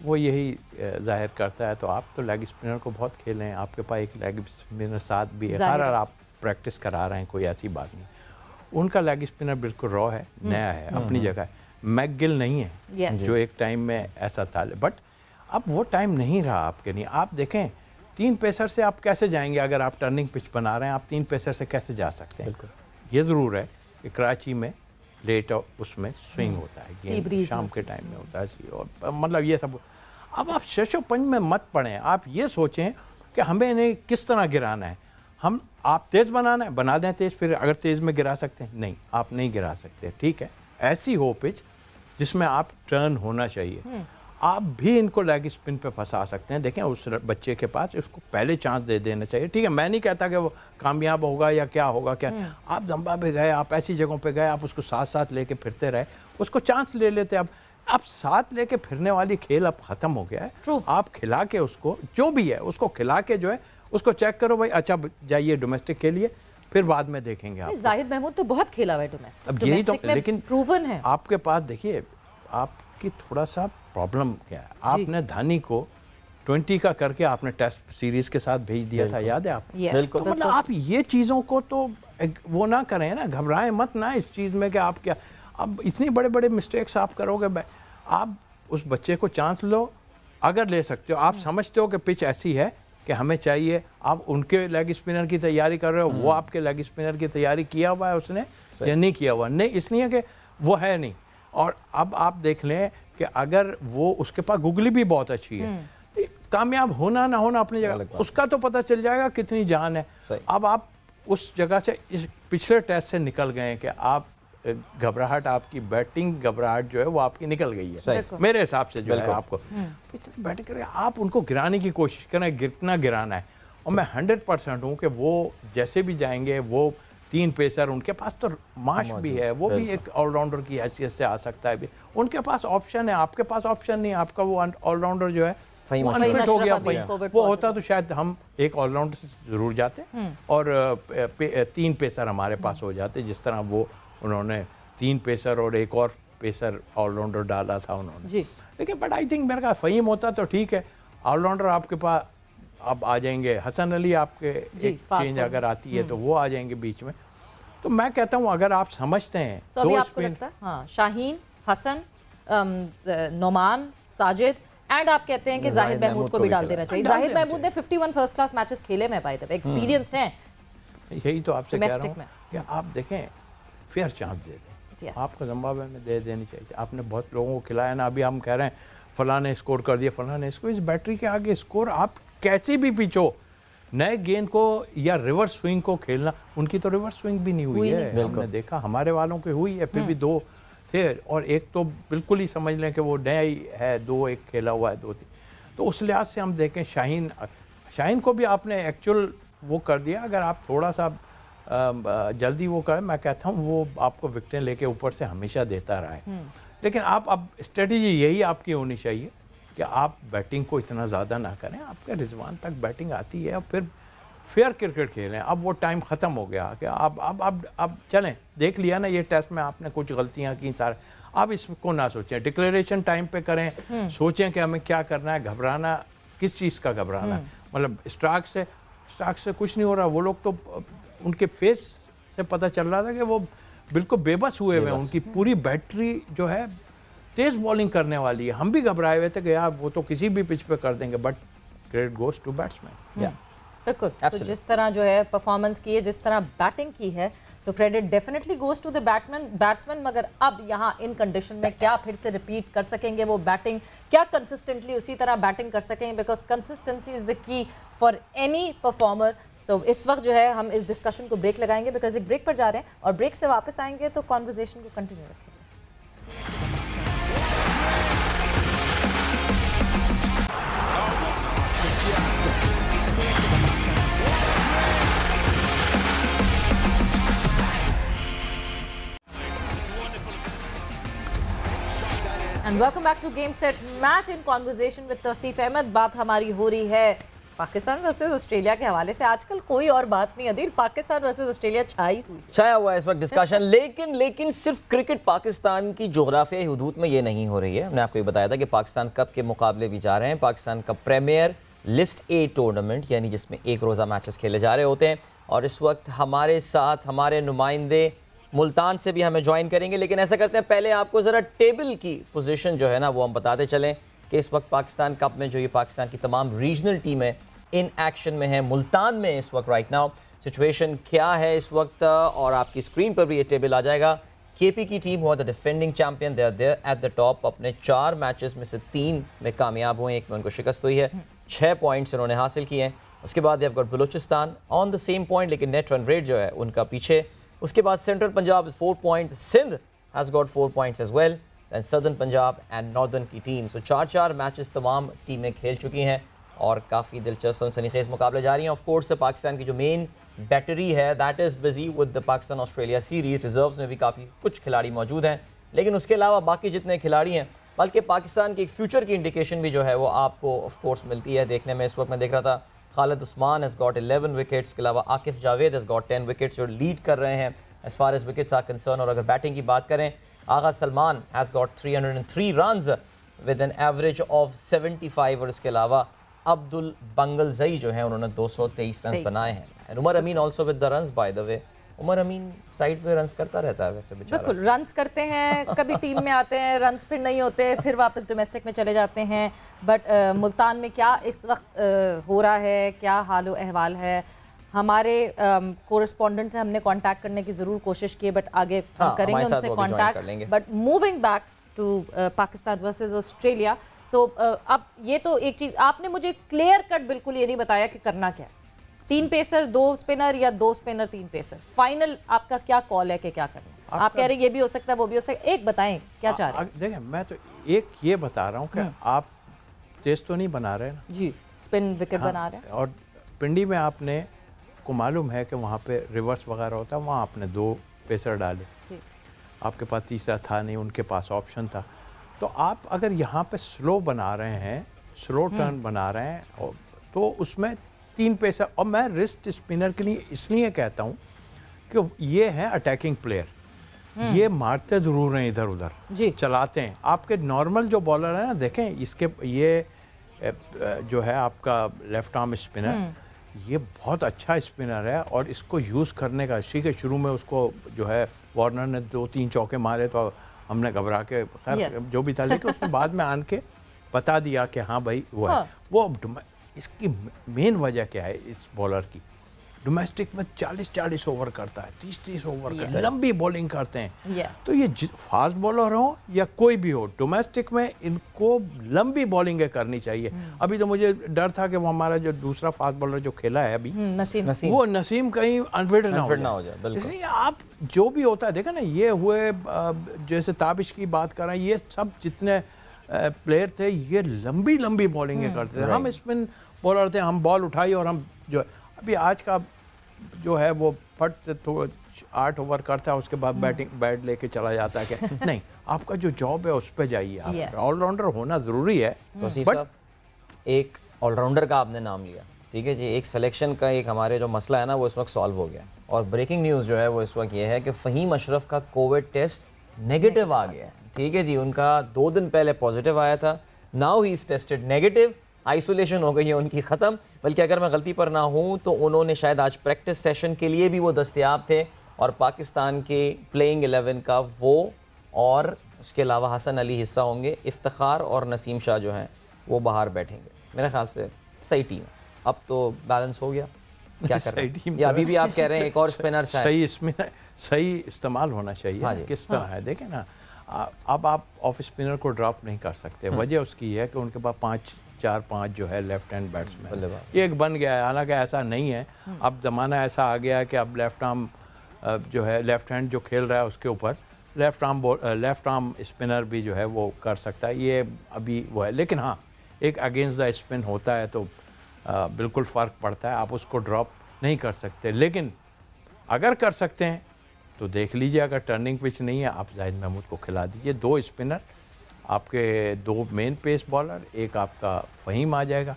वो यही जाहिर करता है। तो आप तो लेग स्पिनर को बहुत खेले हैं, आपके पास एक लेग स्पिनर साथ भी है, हर आप प्रैक्टिस करा रहे हैं, कोई ऐसी बात नहीं। उनका लेग स्पिनर बिल्कुल रॉ है, नया है, अपनी जगह है। मैकगिल नहीं है जो एक टाइम में ऐसा था, बट अब वो टाइम नहीं रहा आपके लिए। आप देखें 3 पेसर से आप कैसे जाएंगे, अगर आप टर्निंग पिच बना रहे हैं आप 3 पेसर से कैसे जा सकते हैं। ये ज़रूर है कि कराची में लेट उसमें स्विंग होता है, गेम शाम के टाइम में होता है, और मतलब ये सब। अब आप शशो पंच में मत पड़ें, आप ये सोचें कि हमें इन्हें किस तरह गिराना है। आप तेज़ बनाना है, बना दें तेज़, फिर अगर तेज़ में गिरा सकते हैं, नहीं आप नहीं गिरा सकते, ठीक है। ऐसी हो पिच जिसमें आप टर्न होना चाहिए, आप भी इनको लेग स्पिन पे फंसा सकते हैं। देखें उस बच्चे के पास, उसको पहले चांस दे देना चाहिए, ठीक है। मैं नहीं कहता कि वो कामयाब होगा या क्या होगा, क्या आप जंबा पे गए, आप ऐसी जगहों पे गए, आप उसको साथ साथ लेके फिरते रहे, उसको चांस ले लेते। अब साथ लेके फिरने वाली खेल अब ख़त्म हो गया है। आप खिला के उसको जो भी है उसको खिला के जो है उसको चेक करो भाई, अच्छा जाइए डोमेस्टिक के लिए, फिर बाद में देखेंगे। आप जाहिद महमूद तो बहुत खेला हुआ है डोमेस्टिक, अब यही तो, लेकिन प्रूवन है। आपके पास देखिए आपकी थोड़ा सा प्रॉब्लम क्या है। आपने धानी को 20 का करके आपने टेस्ट सीरीज के साथ भेज दिया था, याद है आप? बिल्कुल। तो मतलब आप ये चीज़ों को तो वो ना करें ना, घबराएं मत ना इस चीज़ में कि आप क्या, अब इतनी बड़े बड़े मिस्टेक्स आप करोगे। आप उस बच्चे को चांस लो, अगर ले सकते हो। आप समझते हो कि पिच ऐसी है कि हमें चाहिए, आप उनके लेग स्पिनर की तैयारी कर रहे हो, वो आपके लेग स्पिनर की तैयारी किया हुआ है उसने या नहीं किया हुआ? नहीं, इसलिए कि वो है नहीं। और अब आप देख लें कि अगर वो, उसके पास गुगली भी बहुत अच्छी है, कामयाब होना ना होना अपनी जगह, उसका तो पता चल जाएगा कितनी जान है। अब आप उस जगह से, इस पिछले टेस्ट से निकल गए कि आप घबराहट, आपकी बैटिंग घबराहट जो है वो आपकी निकल गई है मेरे हिसाब से जो है। आपको इतनी बैटिंग करें, आप उनको गिराने की कोशिश करें, कितना गिराना है। और मैं 100% हूँ कि वो जैसे भी जाएंगे, वो 3 पेसर, उनके पास तो माश भी है, वो भी एक ऑलराउंडर की हैसियत से आ सकता है भी। उनके पास ऑप्शन है, आपके पास ऑप्शन नहीं। आपका वो ऑलराउंडर जो है वो अनफिट हो गया। वो होता तो शायद हम एक ऑलराउंडर से जरूर जाते और 3 पेसर हमारे पास हो जाते, जिस तरह वो उन्होंने 3 पेसर और एक और पेसर ऑलराउंडर डाला था उन्होंने। लेकिन बट आई थिंक मेरे का फ़हीम होता तो ठीक है, ऑलराउंडर आपके पास अब आ जाएंगे। हसन अली आपके एक चेंज अगर आती है तो वो आ जाएंगे बीच में। तो मैं कहता हूँ अगर आप समझते हैं तो आपको लगता है हाँ, शाहीन, हसन, नोमान, साजिद एंड आप कहते हैं कि जाहिद महमूद को भी डाल देना चाहिए। जाहिद महमूद ने 51 फर्स्ट क्लास मैचेस खेले में, बाय द वे एक्सपीरियंस्ड हैं। यही तो आपसे कह रहा हूँ कि आप देखें, फेयर चांस दे दें। आपको जिम्बाब्वे में दे देनी चाहिए। आपने बहुत लोगों को खिलाया ना, अभी हम कह रहे हैं फलां ने स्कोर कर दिया, फलां ने स्कोर। इस बैटरी के आगे स्कोर आप कैसी भी पिचो, नए गेंद को या रिवर्स स्विंग को खेलना, उनकी तो रिवर्स स्विंग भी नहीं हुई है। हमने देखा हमारे वालों की हुई है, फिर भी 2 थे और एक तो बिल्कुल ही समझ लें कि वो नया ही है, 2 एक खेला हुआ है, 2 3। तो उस लिहाज से हम देखें शाहीन को भी आपने एक्चुअल वो कर दिया। अगर आप थोड़ा सा जल्दी वो करें, मैं कहता हूँ वो आपको विकेटें लेके ऊपर से हमेशा देता रहा है। लेकिन आप अब स्ट्रेटजी यही आपकी होनी चाहिए कि आप बैटिंग को इतना ज़्यादा ना करें, आपके रिजवान तक बैटिंग आती है और फिर फेयर क्रिकेट खेलें। अब वो टाइम ख़त्म हो गया कि अब चलें, देख लिया ना ये टेस्ट में आपने कुछ गलतियां की सारे, अब इसको ना सोचें, डिक्लेरेशन टाइम पे करें, सोचें कि हमें क्या करना है। घबराना किस चीज़ का घबराना है? मतलब स्टार्क से कुछ नहीं हो रहा। वो लोग तो उनके फेस से पता चल रहा था कि वो बिल्कुल बेबस हुए हुए हैं। उनकी पूरी बैटरी जो है तेज़ बॉलिंग करने वाली है। हम भी घबराए हुए थे कि यार वो तो किसी भी पिच पे कर देंगे, but credit goes to batsman. बिल्कुल, तो जिस तरह जो है परफॉर्मेंस की है, जिस तरह बैटिंग की है, so credit definitely goes to the batsman. मगर अब यहाँ इन कंडीशन में क्या फिर से रिपीट कर सकेंगे वो बैटिंग? क्या कंसिस्टेंटली उसी तरह बैटिंग कर सकेंगे? Because consistency is the key for any performer. So इस वक्त जो है हम इस डिस्कशन को ब्रेक लगाएंगे, बिकॉज एक ब्रेक पर जा रहे हैं और ब्रेक से वापस आएंगे तो कॉन्वर्जेशन को कंटिन्यू रखेंगे। And welcome back to Game Set Match in conversation with Tausif Ahmad. बात हमारी हो रही है पाकिस्तान वर्सेस ऑस्ट्रेलिया के हवाले से। आजकल कोई और बात नहीं अदील, पाकिस्तान वर्सेस ऑस्ट्रेलिया छाया हुआ है इस वक्त डिस्कशन। लेकिन सिर्फ क्रिकेट पाकिस्तान की जोग्राफियाई हुदूद में ये नहीं हो रही है। हमने आपको ये बताया था कि पाकिस्तान कप के मुकाबले भी जा रहे हैं। Pakistan cup premier list A tournament, यानी जिसमें 1 रोज़ा मैचेस खेले जा रहे होते हैं। और इस वक्त हमारे साथ हमारे नुमाइंदे मुल्तान से भी हमें ज्वाइन करेंगे। लेकिन ऐसा करते हैं, पहले आपको ज़रा टेबल की पोजीशन जो है ना वो हम बताते चलें कि इस वक्त पाकिस्तान कप में जो ये पाकिस्तान की तमाम रीजनल टीमें इन एक्शन में हैं। मुल्तान में इस वक्त राइट नाउ सिचुएशन क्या है इस वक्त, और आपकी स्क्रीन पर भी ये टेबल आ जाएगा। केपी की टीम हुआ the defending champion, they are there at the top. अपने 4 मैचेस में से 3 में कामयाब हुए, 1 में उनको शिकस्त हुई है। 6 पॉइंट्स इन्होंने हासिल किए हैं। उसके बाद they have got Balochistan on the same point, लेकिन नेट रन रेट जो है उनका पीछे। उसके बाद central Punjab 4 points, Sindh has got 4 points as well, then southern Punjab and northern की टीम। सो 4-4 मैचेस तमाम टीमें खेल चुकी हैं और काफ़ी दिलचस्प सनसनीखेज़ मुकाबले जारी हैं। ऑफ कोर्स पाकिस्तान की जो मेन बैटरी है that is busy with the Pakistan Australia series. Reserves में भी काफ़ी कुछ खिलाड़ी मौजूद हैं, लेकिन उसके अलावा बाकी जितने खिलाड़ी हैं, बल्कि पाकिस्तान की एक फ्यूचर की इंडिकेशन भी जो है वो आपको ऑफ कोर्स मिलती है देखने में। इस वक्त मैं देख रहा था Khalid Usman has got 11 wickets, इसके अलावा Akif Javed has got 10 wickets, जो लीड कर रहे हैं as far as wickets are concerned. और अगर बैटिंग की बात करें Agha Salman has got 303 runs with an average of 75 और इसके अलावा अब्दुल बंगलजई जो है उन्होंने 223 रन बनाए हैं। Umar Amin also with the runs, by the way Umar Amin side पे रन्स करता रहता है वैसे बेचारा। बिल्कुल, रन्स करते हैं, कभी टीम में आते हैं, रन्स फिर नहीं होते, फिर वापस डोमेस्टिक में चले जाते हैं। बट मुल्तान में क्या इस वक्त हो रहा है, क्या हाल अहवाल है, हमारे कोरेस्पोंडेंट से हमने कांटेक्ट करने की ज़रूर कोशिश की, बट आगे हम करेंगे उनसे contact. But moving back to Pakistan versus Australia, so अब ये तो एक चीज़ आपने मुझे क्लियर कट बिल्कुल ये नहीं बताया कि करना क्या है, 3 पेसर 2 स्पिनर या 2 स्पिनर 3 पेसर, फाइनल आपका क्या कॉल है कि क्या करना? आप कह रहे हैं ये भी हो सकता है वो भी हो सकता है, एक बताएं क्या चाह रहे हैं? देखिए मैं तो एक ये बता रहा हूँ कि आप तेज तो नहीं बना रहे ना जी, स्पिन विकेट बना रहे हैं, और पिंडी में आपने को मालूम है कि वहाँ पे रिवर्स वगैरह होता है, वहाँ आपने 2 पेसर डाले, आपके पास तीसरा था नहीं, उनके पास ऑप्शन था। तो आप अगर यहाँ पे स्लो बना रहे हैं, स्लो टर्न बना रहे हैं, तो उसमें 3 पेसर, और मैं रिस्ट स्पिनर के लिए इसलिए कहता हूँ कि ये हैं अटैकिंग प्लेयर, ये मारते ज़रूर हैं इधर उधर, चलाते हैं। आपके नॉर्मल जो बॉलर है ना, देखें इसके ये जो है आपका लेफ्ट आर्म स्पिनर, ये बहुत अच्छा स्पिनर है और इसको यूज़ करने का, ठीक है शुरू में उसको जो है वार्नर ने 2-3 चौके मारे तो हमने घबरा के, खैर जो भी था, लेकिन उसने बाद में आन के बता दिया कि हाँ भाई वो है। वो इसकी मेन वजह क्या है इस बॉलर की, डोमेस्टिक में 40-40 ओवर करता है, 30-30 ओवर करता है, लंबी बॉलिंग करते हैं। तो ये फास्ट बॉलर हो या कोई भी हो, डोमेस्टिक में इनको लंबी बॉलिंग करनी चाहिए। अभी तो मुझे डर था कि वो हमारा जो दूसरा फास्ट बॉलर जो खेला है अभी वो नसीम कहीं अनफिट ना हो जाए। इसलिए आप जो भी होता है, देखा ना, ये हुए जैसे ताबिश की बात कर रहे हैं, ये सब जितने प्लेयर थे ये लंबी लंबी बॉलिंग करते थे। हम स्पिन बॉलर थे, हम बॉल उठाई और हम जो अभी आज का जो है वो फट से तो 8 ओवर करता है, उसके बाद बैट लेके चला जाता है कि नहीं, आपका जो जॉब है उस पर जाइए, आप ऑलराउंडर होना ज़रूरी है। तो साहब एक ऑलराउंडर का आपने नाम लिया, ठीक है जी, एक सिलेक्शन का एक हमारे जो मसला है ना वो इस वक्त सॉल्व हो गया, और ब्रेकिंग न्यूज़ जो है वो इस वक्त ये है कि फ़हीम अशरफ का कोविड टेस्ट नेगेटिव आ गया है, ठीक है जी, उनका 2 दिन पहले पॉजिटिव आया था, now he is tested negative, isolation हो गई है उनकी ख़त्म। बल्कि अगर मैं गलती पर ना हूँ तो उन्होंने शायद आज प्रैक्टिस सेशन के लिए भी वो दस्तयाब थे, और पाकिस्तान के प्लेइंग 11 का वो और उसके अलावा हसन अली हिस्सा होंगे, इफ्तिखार और नसीम शाह जो हैं वो बाहर बैठेंगे। मेरे ख्याल से सही टीम है, अब तो बैलेंस हो गया, क्या कर रहे हैं, या अभी भी आप कह रहे हैं एक और स्पिनर सही इसमें सही इस्तेमाल होना चाहिए। हाँ, किस तरह है देखें ना, अब आप ऑफ स्पिनर को ड्रॉप नहीं कर सकते, वजह उसकी है कि उनके पास 4-5 जो है लेफ्ट हैंड बैट्समैन, ये एक बन गया है, हालांकि ऐसा नहीं है, अब ज़माना ऐसा आ गया है कि अब लेफ्ट आर्म जो है लेफ्ट हैंड जो खेल रहा है उसके ऊपर लेफ्ट आर्म स्पिनर भी जो है वो कर सकता है, ये अभी वो है। लेकिन हाँ, एक अगेंस्ट द स्पिन होता है तो बिल्कुल फ़र्क पड़ता है, आप उसको ड्रॉप नहीं कर सकते, लेकिन अगर कर सकते हैं तो देख लीजिए, अगर टर्निंग पिच नहीं है आप जाहिद महमूद को खिला दीजिए, 2 स्पिनर आपके, 2 मेन पेस बॉलर, एक आपका फ़हीम आ जाएगा,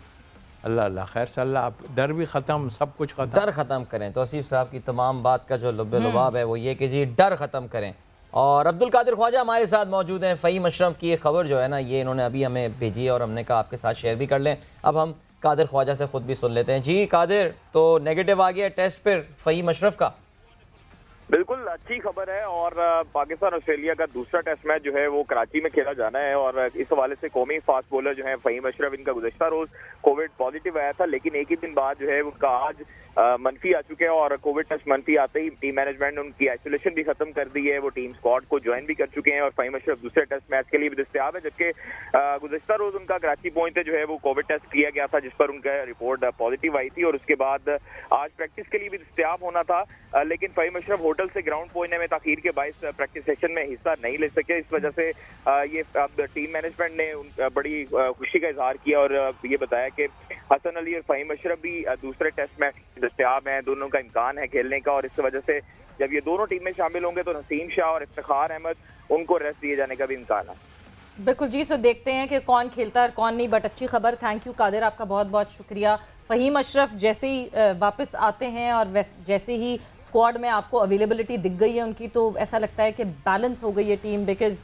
अल्लाह अल्लाह खैर सल्ला, आप डर भी ख़त्म, सब कुछ ख़त्म, डर ख़त्म करें। तो आसिफ साहब की तमाम बात का जो लुबाब है वो ये कि जी डर ख़त्म करें। और अब्दुल कादिर ख्वाजा हमारे साथ मौजूद हैं। फ़हीम अशरफ की ये खबर जो है ना, ये इन्होंने अभी हमें भेजी है और हमने कहा आपके साथ शेयर भी कर लें। अब हम कादिर ख्वाजा से ख़ुद भी सुन लेते हैं। जी कादिर, तो नेगेटिव आ गया टेस्ट पर फ़हीम अशरफ का? बिल्कुल अच्छी खबर है, और पाकिस्तान ऑस्ट्रेलिया का दूसरा टेस्ट मैच जो है वो कराची में खेला जाना है, और इस हवाले से कौमी फास्ट बॉलर जो है फ़हीम अशरफ, इनका गुज़श्ता रोज कोविड पॉजिटिव आया था, लेकिन एक ही दिन बाद जो है उनका आज मनफी आ चुके हैं, और कोविड टेस्ट मनफी आते ही टीम मैनेजमेंट ने उनकी आइसोलेशन भी खत्म कर दी है, वो टीम स्क्वाड को ज्वाइन भी कर चुके हैं, और फ़हीम अशरफ दूसरे टेस्ट मैच के लिए भी दस्तयाब है। जबकि गुज़श्ता रोज उनका कराची पहुंचते जो है वो कोविड टेस्ट किया गया था, जिस पर उनका रिपोर्ट पॉजिटिव आई थी, और उसके बाद आज प्रैक्टिस के लिए भी दस्तयाब होना था, लेकिन फ़हीम अशरफ होटल से ग्राउंड पहुंचने में ताखीर के बायस प्रैक्टिस सेशन में हिस्सा नहीं ले सके। इस वजह से ये अब टीम मैनेजमेंट ने बड़ी खुशी का इजहार किया और ये बताया कि हसन अली और फ़हीम अशरफ भी दूसरे टेस्ट में दस्तयाब हैं, दोनों का इम्कान है खेलने का, और इस वजह से जब ये दोनों टीम में शामिल होंगे तो नसीम शाह और इफ्तिखार अहमद, उनको रेस्ट दिए जाने का भी इम्कान है। बिल्कुल जी, सो देखते हैं कि कौन खेलता है और कौन नहीं, बट अच्छी खबर। थैंक यू कादिर, आपका बहुत बहुत शुक्रिया। फ़हीम अशरफ जैसे ही वापस आते हैं और जैसे ही स्क्वाड में आपको अवेलेबिलिटी दिख गई है उनकी, तो ऐसा लगता है कि बैलेंस हो गई है टीम, बिकॉज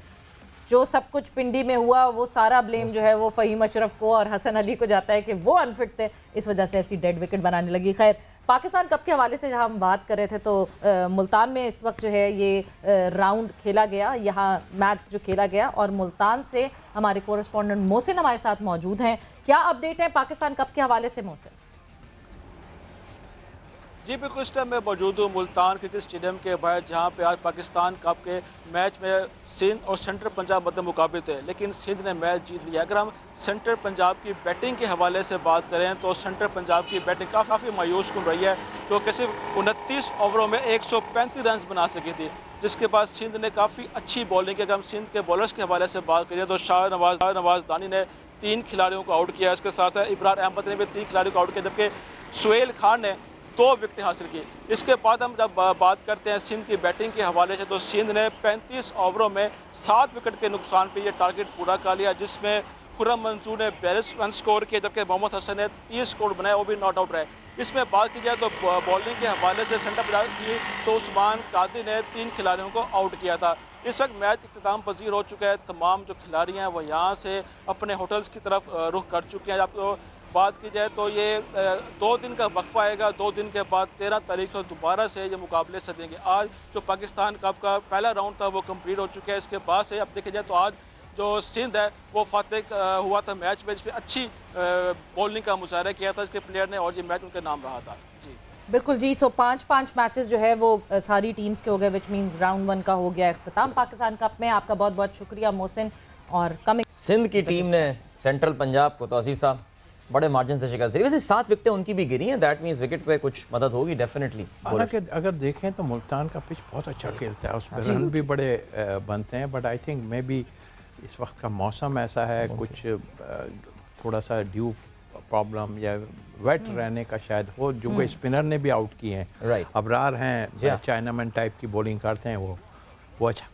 जो सब कुछ पिंडी में हुआ वो सारा ब्लेम जो है वो फ़हीम अशरफ को और हसन अली को जाता है कि वो अनफिट थे, इस वजह से ऐसी डेड विकेट बनाने लगी। खैर, पाकिस्तान कप के हवाले से जहाँ हम बात कर रहे थे तो मुल्तान में इस वक्त जो है ये राउंड खेला गया, यहाँ मैच जो खेला गया, और मुल्तान से हमारे कोरेस्पॉन्डेंट मोहसिन हमारे साथ मौजूद हैं। क्या अपडेट है पाकिस्तान कप के हवाले से मोहसिन? जी बिल्कुल, इस टाइम मैं मौजूद हूँ मुल्तान क्रिकेट स्टेडियम के बाहर, जहाँ पे आज पाकिस्तान कप के मैच में सिंध और सेंट्रल पंजाब मध्य मुकाबले थे, लेकिन सिंध ने मैच जीत लिया। अगर हम सेंट्रल पंजाब की बैटिंग के हवाले से बात करें तो सेंट्रल पंजाब की बैटिंग काफ़ी मायूस कुन रही है, क्योंकि सिर्फ 29 ओवरों में 135 रन बना सकी थी, जिसके बाद सिंध ने काफ़ी अच्छी बॉलिंग की। अगर हम सिंध के बॉलर्स के हवाले से बात करें तो शाहनवाज दानी ने 3 खिलाड़ियों को आउट किया, इसके साथ साथ इब्रार अहमद ने भी 3 खिलाड़ियों को आउट किया, जबकि सुहेल खान ने 2 विकेटें हासिल की। इसके बाद हम जब बात करते हैं सिंध की बैटिंग के हवाले से तो सिंध ने 35 ओवरों में 7 विकेट के नुकसान पे ये टारगेट पूरा कर लिया, जिसमें खुर्रम मंसूर ने 42 रन स्कोर किए, जबकि मोहम्मद हसन ने 30 स्कोर बनाए, वो भी नॉट आउट रहे। इसमें बात की जाए तो बॉलिंग के हवाले से सेंटर पंजाब की तो उस्मान कादी ने 3 खिलाड़ियों को आउट किया था। इस वक्त मैच इख्तिताम पजीर हो चुका है, तमाम जो खिलाड़ी हैं वो यहाँ से अपने होटल्स की तरफ रुख कर चुके हैं। आपको बात की जाए तो ये 2 दिन का वक्फा आएगा, 2 दिन के बाद 13 तारीख को दोबारा से ये मुकाबले सजेंगे। आज जो पाकिस्तान कप का पहला राउंड था वो कंप्लीट हो चुका है, इसके बाद से अब देखा जाए तो आज जो सिंध है वो फातेह हुआ था मैच में, जिसमें अच्छी बॉलिंग का मुजाहरा किया था इसके प्लेयर ने, और ये मैच उनके नाम रहा था। जी बिल्कुल जी। सो 5 मैचेस जो है वो सारी टीम्स के हो गए, विच मीन्स राउंड 1 का हो गया इख्तिताम पाकिस्तान कप में। आपका बहुत बहुत शुक्रिया मोहसिन। और कमिंग सिंध की टीम ने सेंट्रल पंजाब को, तो अजीज साहब, बड़े मार्जिन से शिकस्त दी। वैसे 7 विकेटें उनकी भी गिरी हैं, दैट मींस विकेट पे कुछ मदद होगी डेफिनेटली। हालांकि अगर देखें तो मुल्तान का पिच बहुत अच्छा खेलता है, उसमें रन भी बड़े बनते हैं, but I think may be इस वक्त का मौसम ऐसा है, कुछ थोड़ा सा ड्यू प्रॉब्लम या वेट रहने का शायद हो, जो कोई स्पिनर ने भी आउट किए हैं। राइट, अबरार हैं, चाइनामैन टाइप की बॉलिंग करते हैं, वो अच्छा।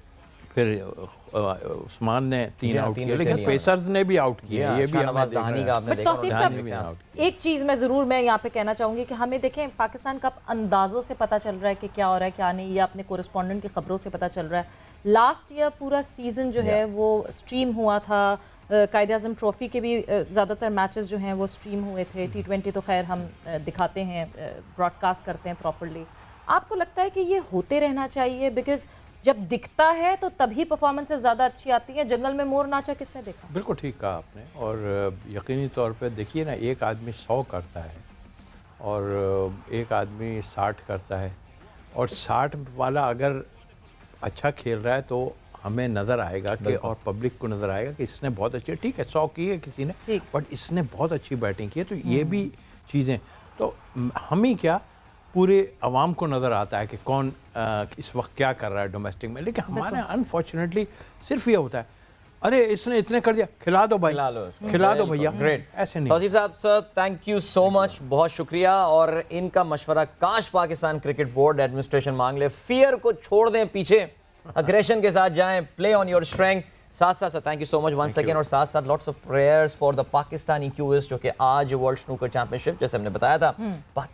फिर उस्मान ने 3 आउट किए, लेकिन पेसर्स ने भी आउट किए, ये भी हमें देखना। एक चीज़ मैं ज़रूर मैं यहाँ पे कहना चाहूँगी कि हमें देखें पाकिस्तान कप अंदाज़ों से पता चल रहा है कि क्या हो रहा है क्या नहीं, या अपने कोरेस्पॉन्डेंट की खबरों से पता चल रहा है। लास्ट ईयर पूरा सीज़न जो है वो स्ट्रीम हुआ था, कायदे आज़म ट्रॉफ़ी के भी ज़्यादातर मैचेस जो हैं वो स्ट्रीम हुए थे। T20 तो खैर हम दिखाते हैं, ब्रॉडकास्ट करते हैं प्रॉपरली। आपको लगता है कि ये होते रहना चाहिए? बिकॉज जब दिखता है तो तभी परफॉर्मेंसेस ज़्यादा अच्छी आती हैं। जंगल में मोर नाचा किसने देखा? बिल्कुल ठीक कहा आपने, और यकीनी तौर पे देखिए ना, एक आदमी 100 करता है और एक आदमी 60 करता है, और 60 वाला अगर अच्छा खेल रहा है तो हमें नज़र आएगा कि, और पब्लिक को नज़र आएगा कि इसने बहुत अच्छी, ठीक है 100 की है किसी ने, बट इसने बहुत अच्छी बैटिंग की है। तो ये भी चीज़ें तो हम ही क्या, पूरे अवाम को नज़र आता है कि कौन इस वक्त क्या कर रहा है डोमेस्टिक में। लेकिन हमारे अनफॉर्चुनेटली सिर्फ ये होता है, अरे इसने इतने कर दिया, खिला दो भाई, खिला दो भैया। ग्रेट, ऐसे नहीं। तौसीफ साहब sir, thank you so much, बहुत शुक्रिया। और इनका मशवरा काश पाकिस्तान क्रिकेट बोर्ड एडमिनिस्ट्रेशन मांग ले, फियर को छोड़ दें पीछे, अग्रेशन के साथ जाएं, प्ले ऑन योर स्ट्रेंथ। साथ साथ sir thank you so much once again, और साथ साथ lots of prayers for the Pakistani cues, जो कि आज वर्ल्ड स्नूकर चैंपियनशिप जैसे हमने बताया था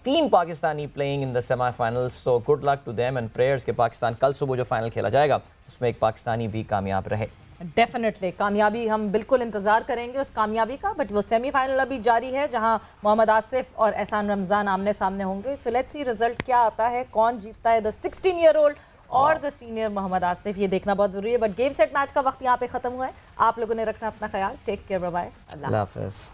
3 Pakistani playing in the semifinals, so good luck to them and prayers के पाकिस्तान कल सुबह जो फाइनल खेला जाएगा उसमें एक पाकिस्तानी भी कामयाब रहे। डेफिनेटली कामयाबी हम बिल्कुल इंतजार करेंगे उस कामयाबी का, बट वो सेमीफाइनल अभी जारी है जहां मोहम्मद आसिफ और एहसान रमज़ान आमने सामने होंगे। सो लेट्स सी रिजल्ट क्या आता है, कौन जीतता है, द 16-year-old और द सीनियर मोहम्मद आसिफ, ये देखना बहुत जरूरी है। बट गेम सेट मैच का वक्त यहाँ पे खत्म हुआ है। आप लोगों ने रखना अपना ख्याल, टेक केयर, बाय बाय, अल्लाह हाफ़िज़।